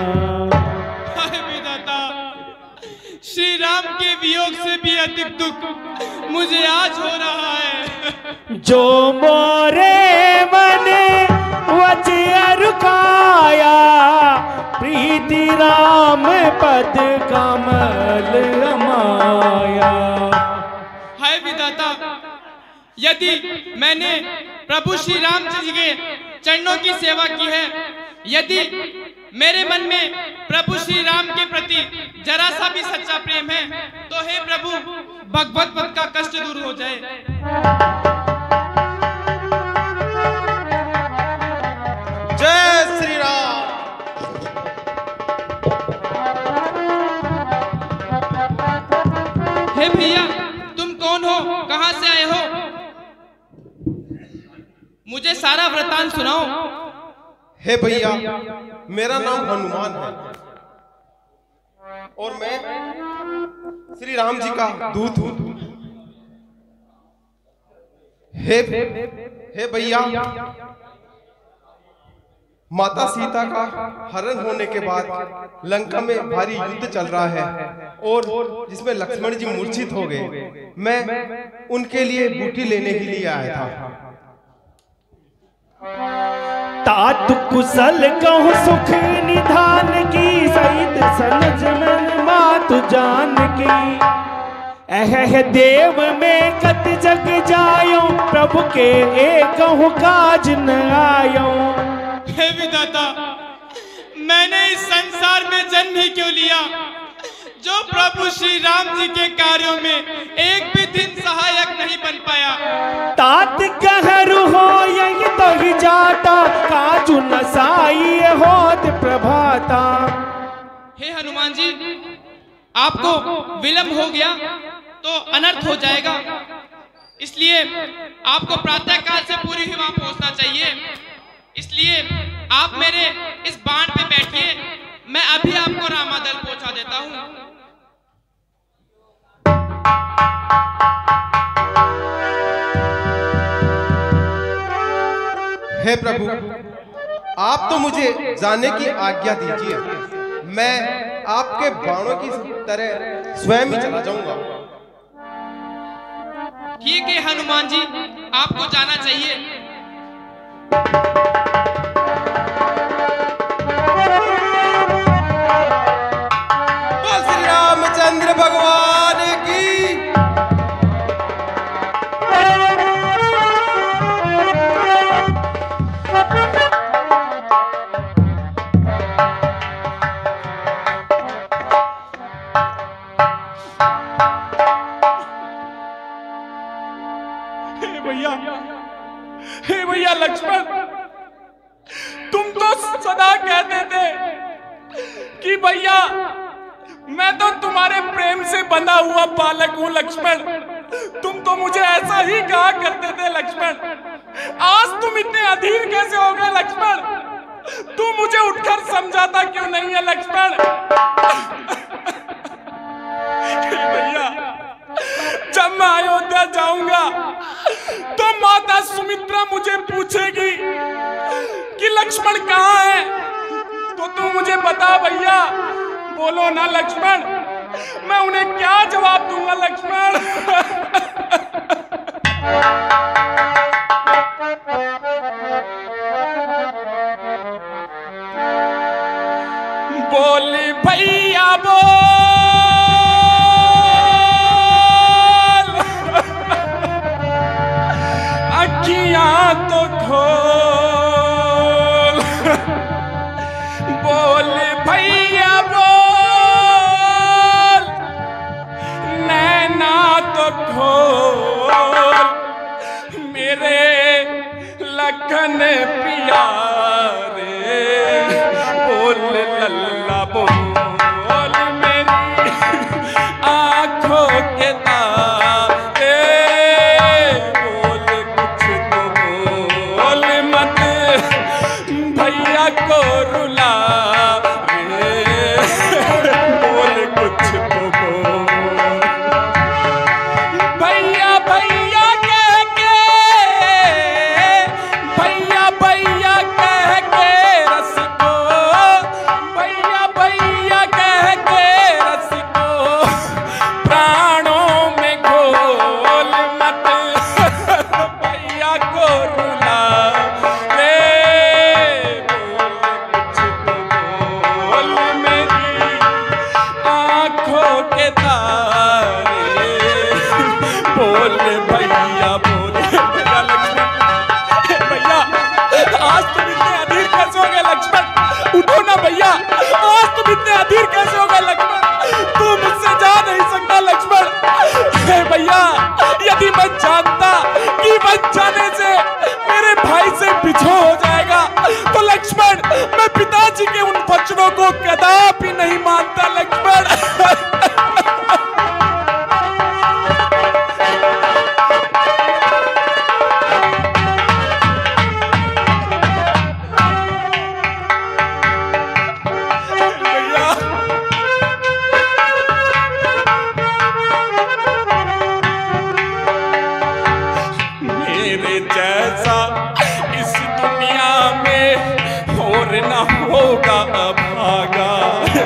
श्री राम के वियोग से भी अधिक दुख मुझे आज हो रहा है। जो मोरे मन वच रुकाया, प्रीति राम पद कमल अमाया। हाय विधाता, यदि मैंने प्रभु श्री राम जी के चरणों की सेवा की है, यदि मेरे मन में प्रभु श्री राम के प्रति जरा सा भी सच्चा प्रेम है, तो हे प्रभु भगवत पद का कष्ट दूर हो जाए। जय श्री राम। हे भैया, तुम कौन हो, कहां से आए हो? मुझे सारा वृतांत सुनाओ। हे भैया, मेरा नाम हनुमान है और मैं श्री राम जी का दूत हूं। हे भैया, माता सीता का हरण होने के बाद लंका में भारी युद्ध चल रहा है और जिसमें लक्ष्मण जी मूर्छित हो गए। मैं उनके लिए बूटी लेने के लिए आया था। तात कुशल कहूँ सुख निधान की, सहित सनज मन मातु जान की। अह देव में कत जग जायो, प्रभु के एक काज न आयो। हे विधाता, मैंने इस संसार में जन्म ही क्यों लिया, जो प्रभु श्री राम जी के कार्यों में एक भी दिन सहायक नहीं बन पाया। तात कहरु हो यही तो ही जाता, काजु नसाई होत प्रभाता। हे हनुमान जी, आपको विलंब हो गया तो अनर्थ हो जाएगा, इसलिए आपको प्रातः काल से पूरी ही वहां पहुंचना चाहिए। इसलिए आप मेरे इस बाण पे बैठिए, मैं अभी आपको रामादल पहुंचा देता हूं। हे प्रभु, आप तो मुझे जाने की आज्ञा दीजिए, मैं आपके बाणों की तरह स्वयं ही चला जाऊंगा। ठीक है हनुमान जी, आपको जाना चाहिए। बोल श्री रामचंद्र भगवान की। हे भैया लक्ष्मण, तुम तो सदा कहते थे कि भैया मैं तो तुम्हारे प्रेम से बंधा हुआ बालक हूं लक्ष्मण। तुम तो मुझे ऐसा ही कहा करते थे लक्ष्मण। आज तुम इतने अधीर कैसे हो गए लक्ष्मण? तू मुझे उठकर समझाता क्यों नहीं है लक्ष्मण? भैया, जब मैं अयोध्या जाऊंगा तो माता सुमित्रा मुझे पूछेगी कि लक्ष्मण कहाँ है, तो तू मुझे बता भैया, बोलो ना लक्ष्मण, मैं उन्हें क्या जवाब दूंगा लक्ष्मण? बोली भैया बोल, अखियां तो खोल। बोल भैया बोल, नैना तो खोल। मेरे लखन प्यारे बोल लल्ला बोल, मेरी आंखों के तारे उठो ना भैया, आज तुम इतने अधीर कैसे हो गए लक्ष्मण? तू मुझसे जा नहीं सकता लक्ष्मण। भैया यदि मैं जानता कि बच जाने से मेरे भाई से बिछो हो जाएगा तो लक्ष्मण मैं पिताजी के उन वचनों को कदापि नहीं मानता लक्ष्मण।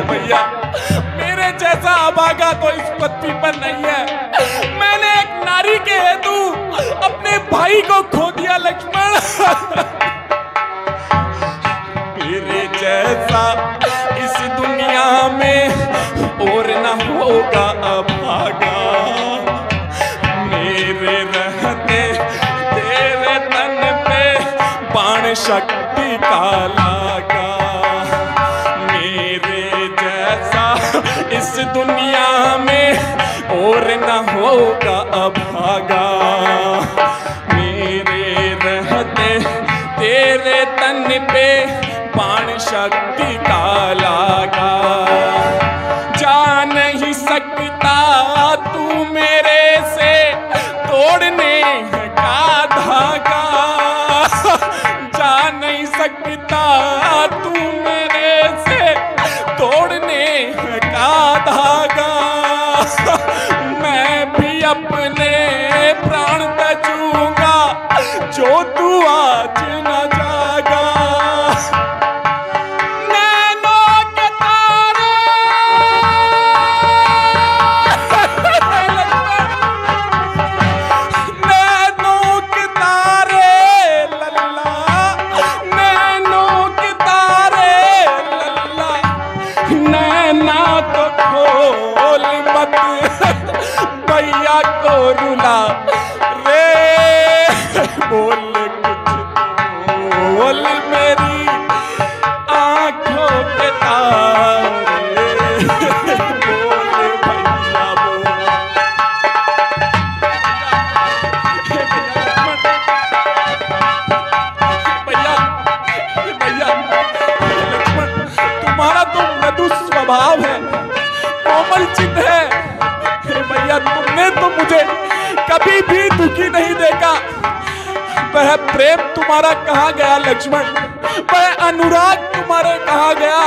भैया मेरे जैसा अभागा तो इस पृथ्वी पर नहीं है। मैंने एक नारी के हेतु अपने भाई को खो दिया लक्ष्मण। मेरे जैसा इस दुनिया में और न होगा अभागा। मेरे रहते तेरे तन पे बाण शक्ति का लागा। इस दुनिया में और न होगा अभागा। मेरे रहते तेरे तन पे बाण शक्ति का लागा। जा नहीं सकता तू मेरे से तोड़ने का धागा। जा नहीं सकता तू मेरे से तोड़ने का धागा। मैं भी अपने प्राण तजूंगा जो तू आज न जागा। नैनों के तारे नैनों के तारे लल्ला, नैनों के तारे लल्ला, नैना तो खोल मत भैया को रुला रे। बोल कुछ बोल मेरी आंखों के तारे। बोल भैया बोल। भैया भैया लक्ष्मण तुम्हारा तो मधुर स्वभाव है, कोमल चित्त है। भैया तुमने तो मुझे कभी भी दुखी नहीं देखा। वह प्रेम तुम्हारा कहाँ गया लक्ष्मण? वह अनुराग तुम्हारे कहाँ गया?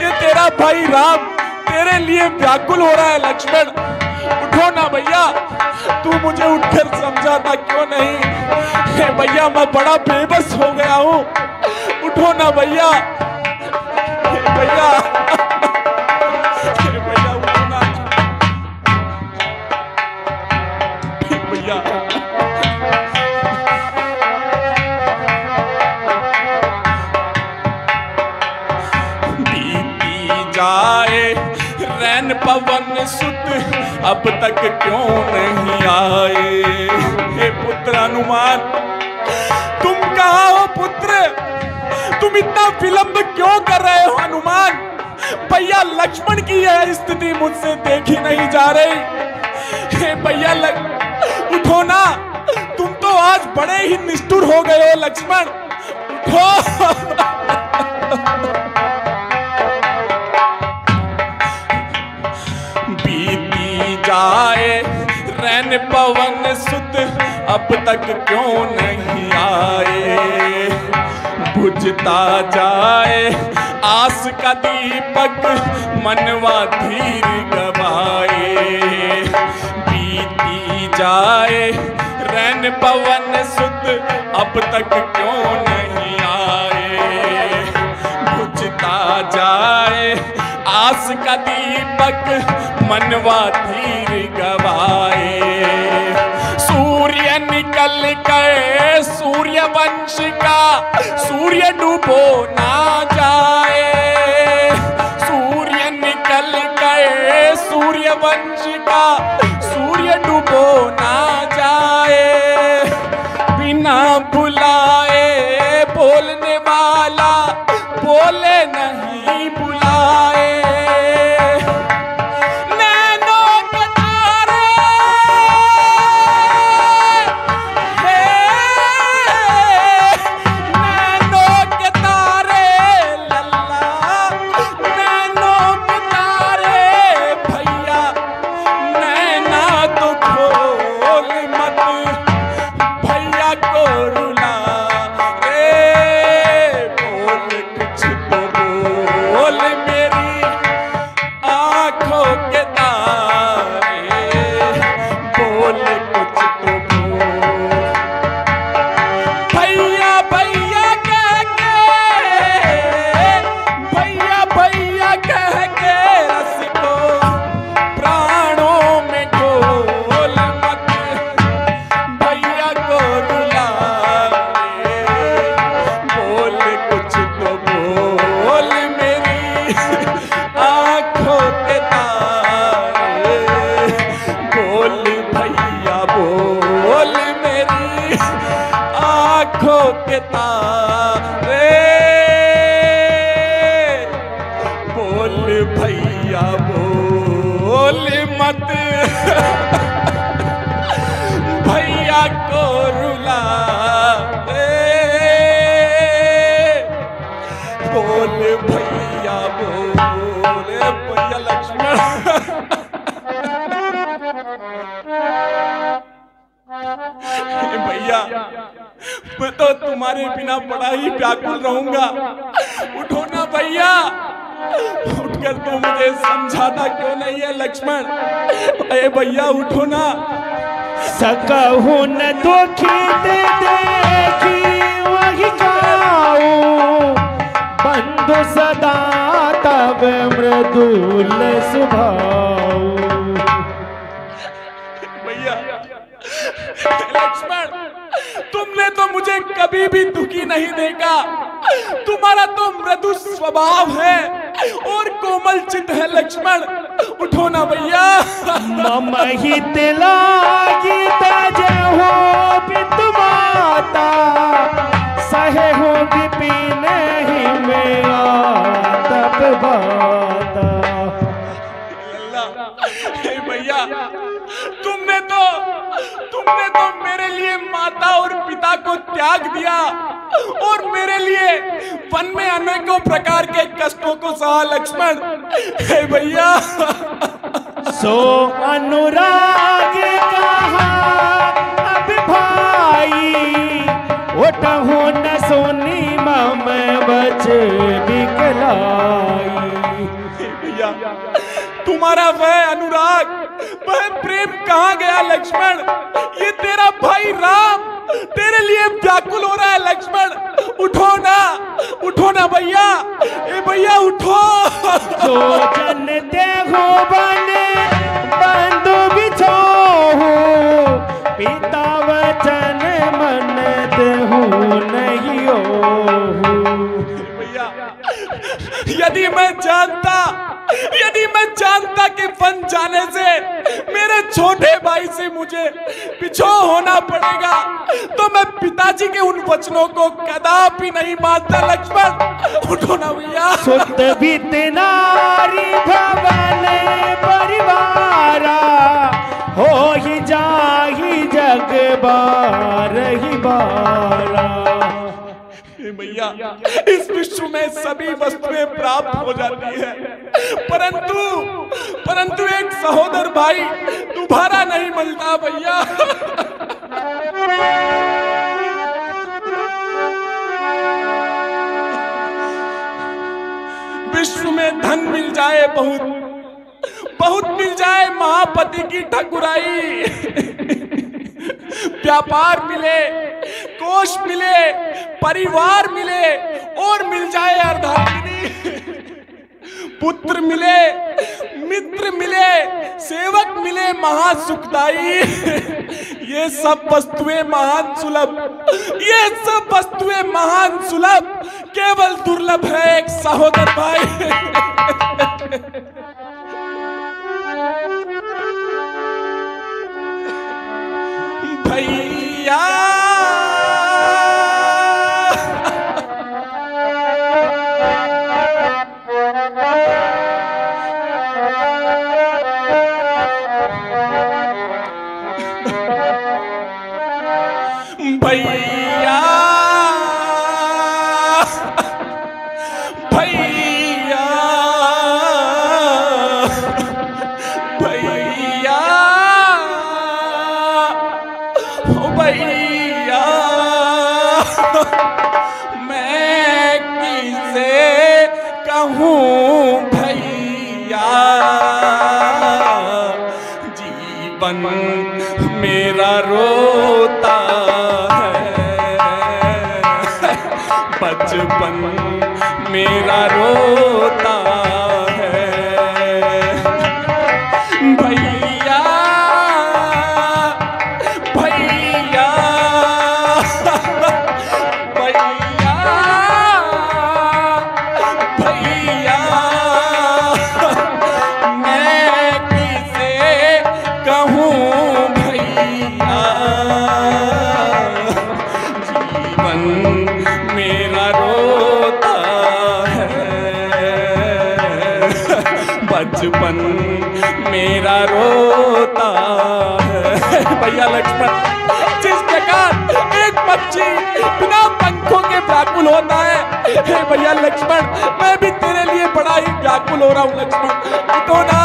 ये तेरा भाई राम तेरे लिए व्याकुल हो रहा है लक्ष्मण। उठो ना भैया, तू मुझे उठकर समझाता क्यों नहीं? भैया मैं बड़ा बेबस हो गया हूँ। उठो ना भैया, भैया भैया उठो ना भैया। बीती जाए रैन पवन सुत अब तक क्यों नहीं आए? हे पुत्र हनुमान, तुम कहाँ हो पुत्र? तुम इतना विलंब क्यों कर रहे हो हनुमान? भैया लक्ष्मण की यह स्थिति मुझसे देखी नहीं जा रही। हे भैया उठो ना, तुम तो आज बड़े ही निष्ठुर हो गए हो लक्ष्मण। उठो। बीती जाए रैन पवन सुत अब तक क्यों नहीं आए? बुझता जाए आस का दीपक मनवा धीर गवाए। बीती जाए रैन पवन सुत अब तक क्यों नहीं आए? बुझता जाए आस का दीपक मनवा धीर गवाए। सूर्य निकल कर सूर्य वंश का सूर्य डूबो ना जाए। सूर्य निकल कर सूर्य वंश का सूर्य डूबो ना जाए। बिना बुलाए बोलने वाला बोल बोले नहीं बुलाए, भैया को रुला बोल भैया बोले भैया लक्ष्मण। भैया मैं तो तुम्हारे बिना बड़ा ही व्याकुल रहूंगा, उठो ना भैया, उठकर तो मुझे समझाता क्यों नहीं है लक्ष्मण? अरे भैया उठो ना। सकहु न दुखी देखी वही गाऊं, बंधु सदा तब मृदुल सुभाऊ। भैया लक्ष्मण तुमने तो मुझे कभी भी दुखी नहीं देखा, तुम्हारा तो मृदु स्वभाव है और कोमल चित्त है लक्ष्मण, उठो ना भैया। मम हित लागी तजहु पितु माता, सहे हो विपिन ही मेरा तप बाता। भैया तुमने तो मेरे लिए माता और पिता को त्याग दिया और मेरे लिए वन में अनेकों प्रकार के कष्टों को सहा लक्ष्मण। हे भैया सो अनुराग कहा अब भाई, उठहु न सोनी मम बच निकलाई। भैया तुम्हारा वह अनुराग वह प्रेम कहाँ गया लक्ष्मण? ये तेरा भाई राम तेरे लिए व्याकुल हो रहा है लक्ष्मण, उठो ना भैया। ए भैया उठो। जो जन देहु बने बंधु बिछोहु, पिता वचन मन देहु नहीं ओहु। भैया यदि मैं जानता कि वन जाने से मेरे छोटे भाई से मुझे पिछो होना पड़ेगा तो मैं पिताजी के उन वचनों को कदापि नहीं मानता लक्ष्मण, उठो ना भैया। सुत बीत नारी भवन परिवारा, हो ही जाही जग बार ही बारा। भैया इस विश्व में सभी वस्तुएं प्राप्त हो जाती है, परंतु एक सहोदर भाई दोबारा नहीं मिलता भैया। विश्व में धन मिल जाए, बहुत मिल जाए, महापति की ठकुराई, व्यापार मिले, कोष मिले, परिवार मिले और मिल जाए अर्धांगिनी, पुत्र मिले, मित्र मिले, सेवक मिले महासुखदाई। ये सब वस्तुएं महान सुलभ, केवल दुर्लभ है एक सहोदर भाई। भैया मैं किसे कहूँ भैया, जीवन मेरा रोता है, बचपन मेरा रोता है भैया, भैया, भैया, भैया, मैं किसे कहूँ भैया, जीवन मेरा रोता है, बचपन मेरा रोता है। भैया लक्ष्मण, जिस प्रकार एक पक्षी बिना पंखों के व्याकुल होता है, हे भैया लक्ष्मण, मैं भी तेरे लिए बड़ा ही व्याकुल हो रहा हूँ लक्ष्मण, उठो ना।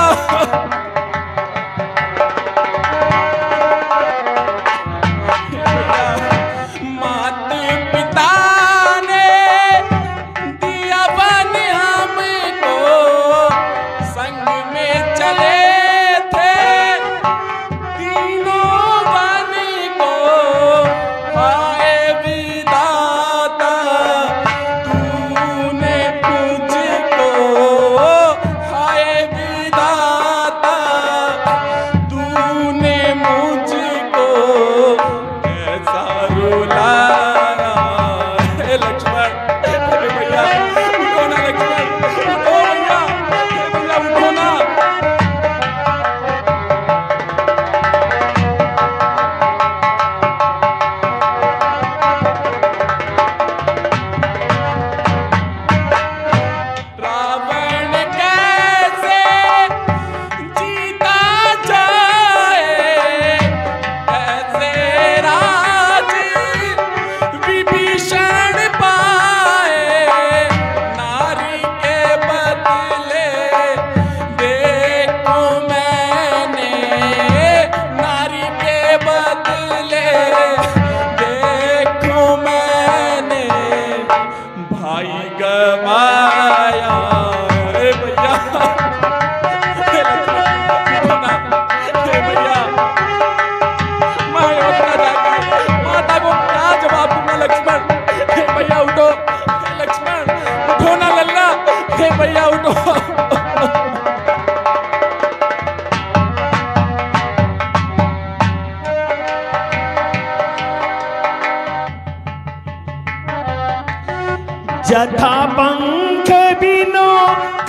जथा पंख बिनो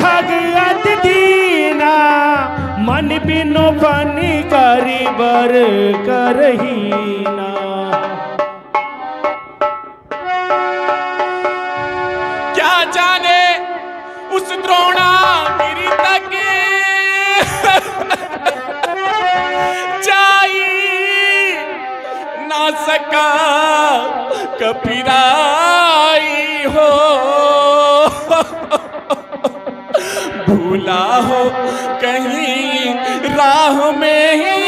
खगयत दीना, मन बिनो बनि करी बर करहीना। क्या जाने उस द्रोणागिरि तक जाई ना सका कपिराई हो, भूला हो कहीं राह में ही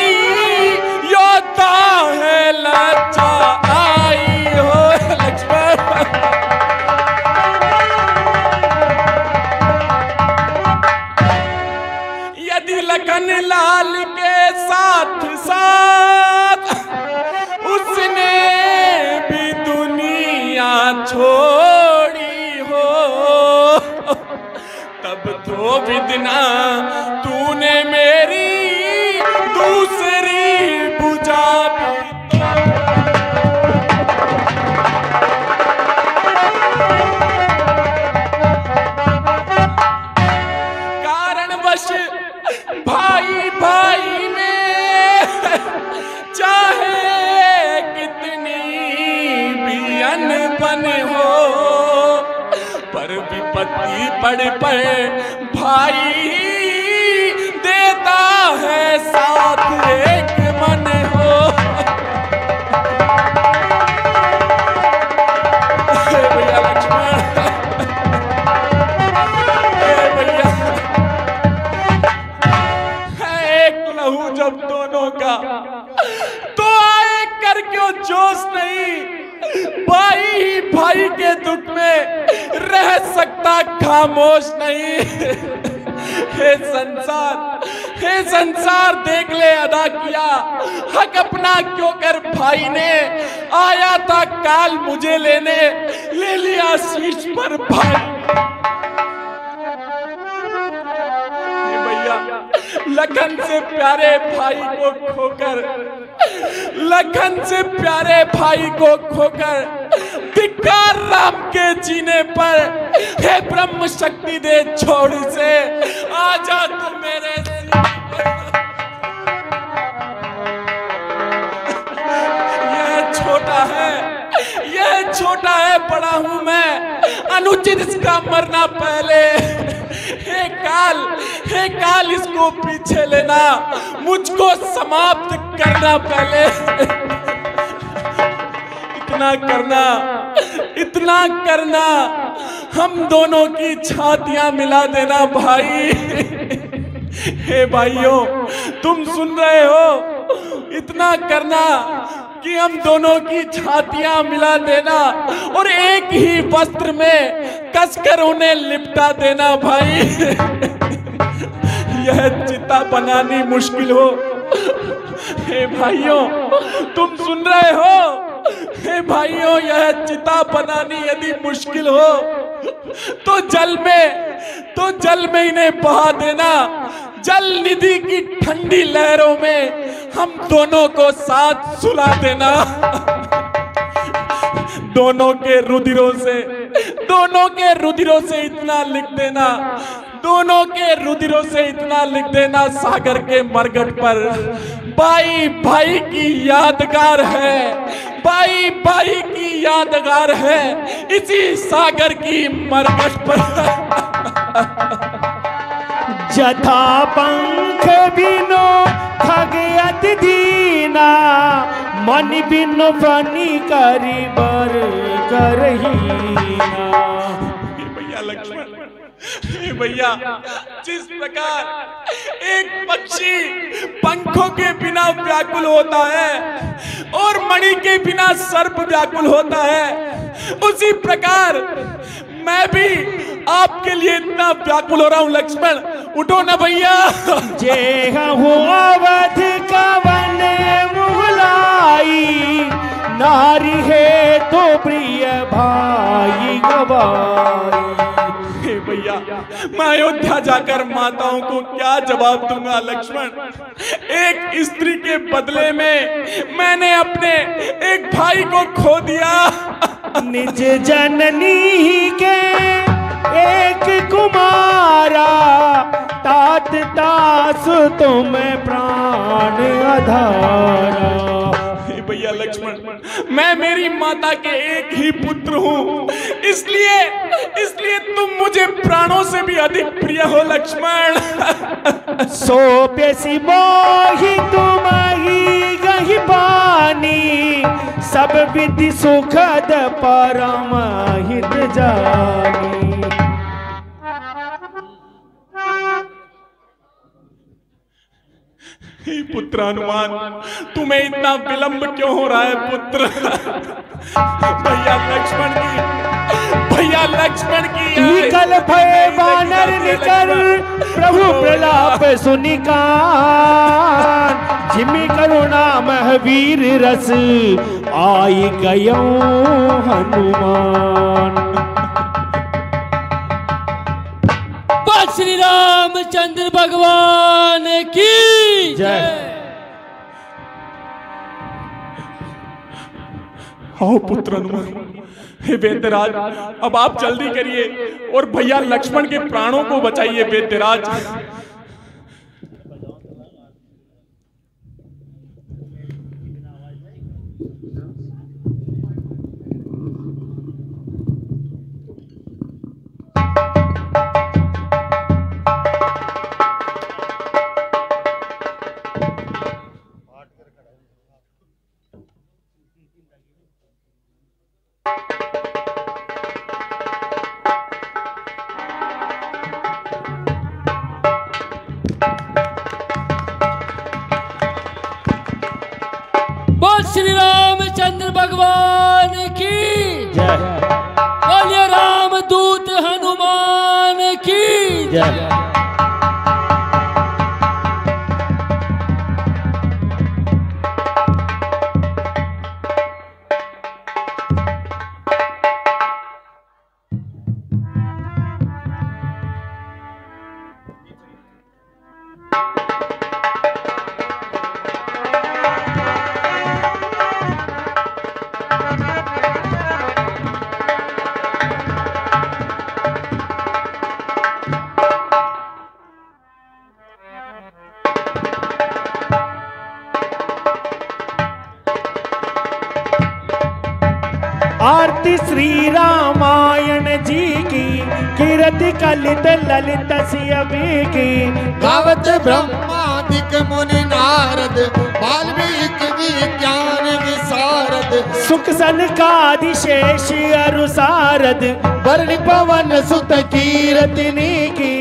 योद्धा है लज्जा आई हो लक्ष्मण। यदि लखन लाल के साथ साथ उसने भी दुनिया छोड़ी हो, तब तो विदना तूने मेरी दूसरी बुझा भी कारणवश भाई भाई में चाहे कितनी भी अनबन हो, पर विपत्ति पड़ भाई देता है साथ एक मन हो। भैया लक्ष्मण, भैया एक लहू जब दोनों का तो आए कर क्यों जोश नहीं, भाई ही भाई के दुख में रह सकता खामोश नहीं। हे संसार देख ले अदा किया हक अपना क्यों कर भाई ने, आया था काल मुझे लेने, ले लिया शीश पर भाई। भैया लखन से प्यारे भाई को खोकर, लखन से प्यारे भाई को खोकर धिक्कार राम के जीने पर, हे ब्रह्म शक्ति दे छोड़ से आजा तू मेरे यह छोटा है बड़ा हूं मैं, अनुचित इसका मरना पहले। हे काल इसको पीछे लेना, मुझको समाप्त करना पहले। इतना करना हम दोनों की छातियां मिला देना भाई। हे भाइयों तुम सुन रहे हो, इतना करना कि हम दोनों की छातियां मिला देना और एक ही वस्त्र में कसकर उन्हें लिपटा देना भाई। यह चिता बनानी मुश्किल हो। हे भाइयों तुम सुन रहे हो, हे भाइयों यह चिता बनानी यदि मुश्किल हो तो जल में इन्हें बहा देना, जल निधि की ठंडी लहरों में हम दोनों को साथ सुला देना। दोनों के रुधिरों से इतना लिख देना, दोनों के रुधिरों से इतना लिख देना सागर के मरघट पर, भाई भाई की यादगार है, भाई भाई की यादगार है इसी सागर की मरघट पर। जथा पंख बिनो खगयत दीना, मन बिनो फनी करी बर करहीना। भैया लक्ष्मण, भैया जिस प्रकार एक पक्षी पंखों के बिना व्याकुल होता है और मणि के बिना सर्प व्याकुल होता है, उसी प्रकार मैं भी आपके लिए इतना व्याकुल हो रहा हूं। लक्ष्मण उठो ना भैया। जे हूँ अवध कवन मुगलाई, नारी है तो प्रिय भाई गवाई। भैया मैं अयोध्या जाकर माताओं को क्या जवाब दूंगा लक्ष्मण। एक स्त्री के बदले में मैंने अपने एक भाई को खो दिया। निज जननी के एक कुमारा, तात तास तुम प्राण आधारा। भैया लक्ष्मण मैं मेरी माता के एक ही पुत्र हूँ, इसलिए तुम मुझे प्राणों से भी अधिक प्रिय हो लक्ष्मण। सो पेसी मोहि तुम ही गही पानी, सब विधि सुखद परम हित जानी। पुत्र हनुमान तुम्हें इतना विलंब क्यों हो रहा है पुत्र? भैया लक्ष्मण की निकल भय बानर निकर, प्रभु प्रलाप सुनिकान, जिमि करुणा महवीर रस, आई गयो हनुमान। श्री रामचंद्र भगवान की जय। आओ पुत्र हनुमान। हे वेद्यराज अब आप जल्दी करिए और भैया लक्ष्मण के प्राणों को बचाइए वेद्यराज। श्री रामचंद्र भगवान की बोलिए रामदूत हनुमान की जय। आरती श्री रामायण जी की कीर्ति कलित ललित सियबी की गावत ब्रह्मादिक मुनि नारद वाल्मीकि विज्ञान विशारद सुख सनकादिशेष अरुसारद वर्ण पवन सुत कीर्तिनी की